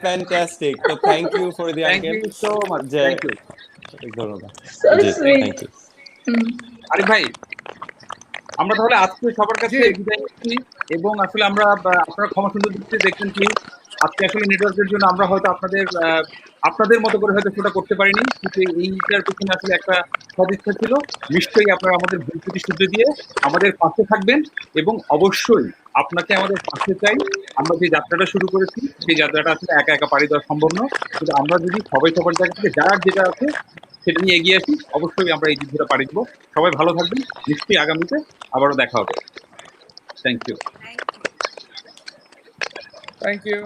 ফ্যান্টাস্টিক। তো thank you Faridi uncle so much. Thank you, ধন্যবাদ। Thank you. আরিফ ভাই, আমরা তাহলে আজকে সবার কাছে বিদায় নিচ্ছি, এবং আসলে আমরা আপনারা ক্ষমা সুন্দর দৃষ্টিতে দেখবেন প্লিজ। আজকে আসলে নেটওয়ার্কের জন্য আমরা হয়তো আপনাদের মতো করে হয়তো সেটা করতে পারিনি, কিন্তু এইটার পিছনে আসলে একটা সদিচ্ছা ছিল। নিশ্চয়ই আপনারা আমাদের ভুল ত্রুটি শুধরে দিয়ে আমাদের পাশে থাকবেন, এবং অবশ্যই আপনাকে আমাদের পাশে চাই। আমরা যে যাত্রাটা শুরু করেছি সেই যাত্রাটা আসলে একা একা পাড়ি দেওয়া সম্ভব নয়, কিন্তু আমরা যদি সবাই সবার জায়গা থেকে যার যেটা আছে সেটা নিয়ে এগিয়ে আসি, অবশ্যই আমরা এই যুদ্ধটা পাড়ি দেবো। সবাই ভালো থাকবেন, নিশ্চয়ই আগামীতে আবারও দেখা হবে। Thank you. Thank you.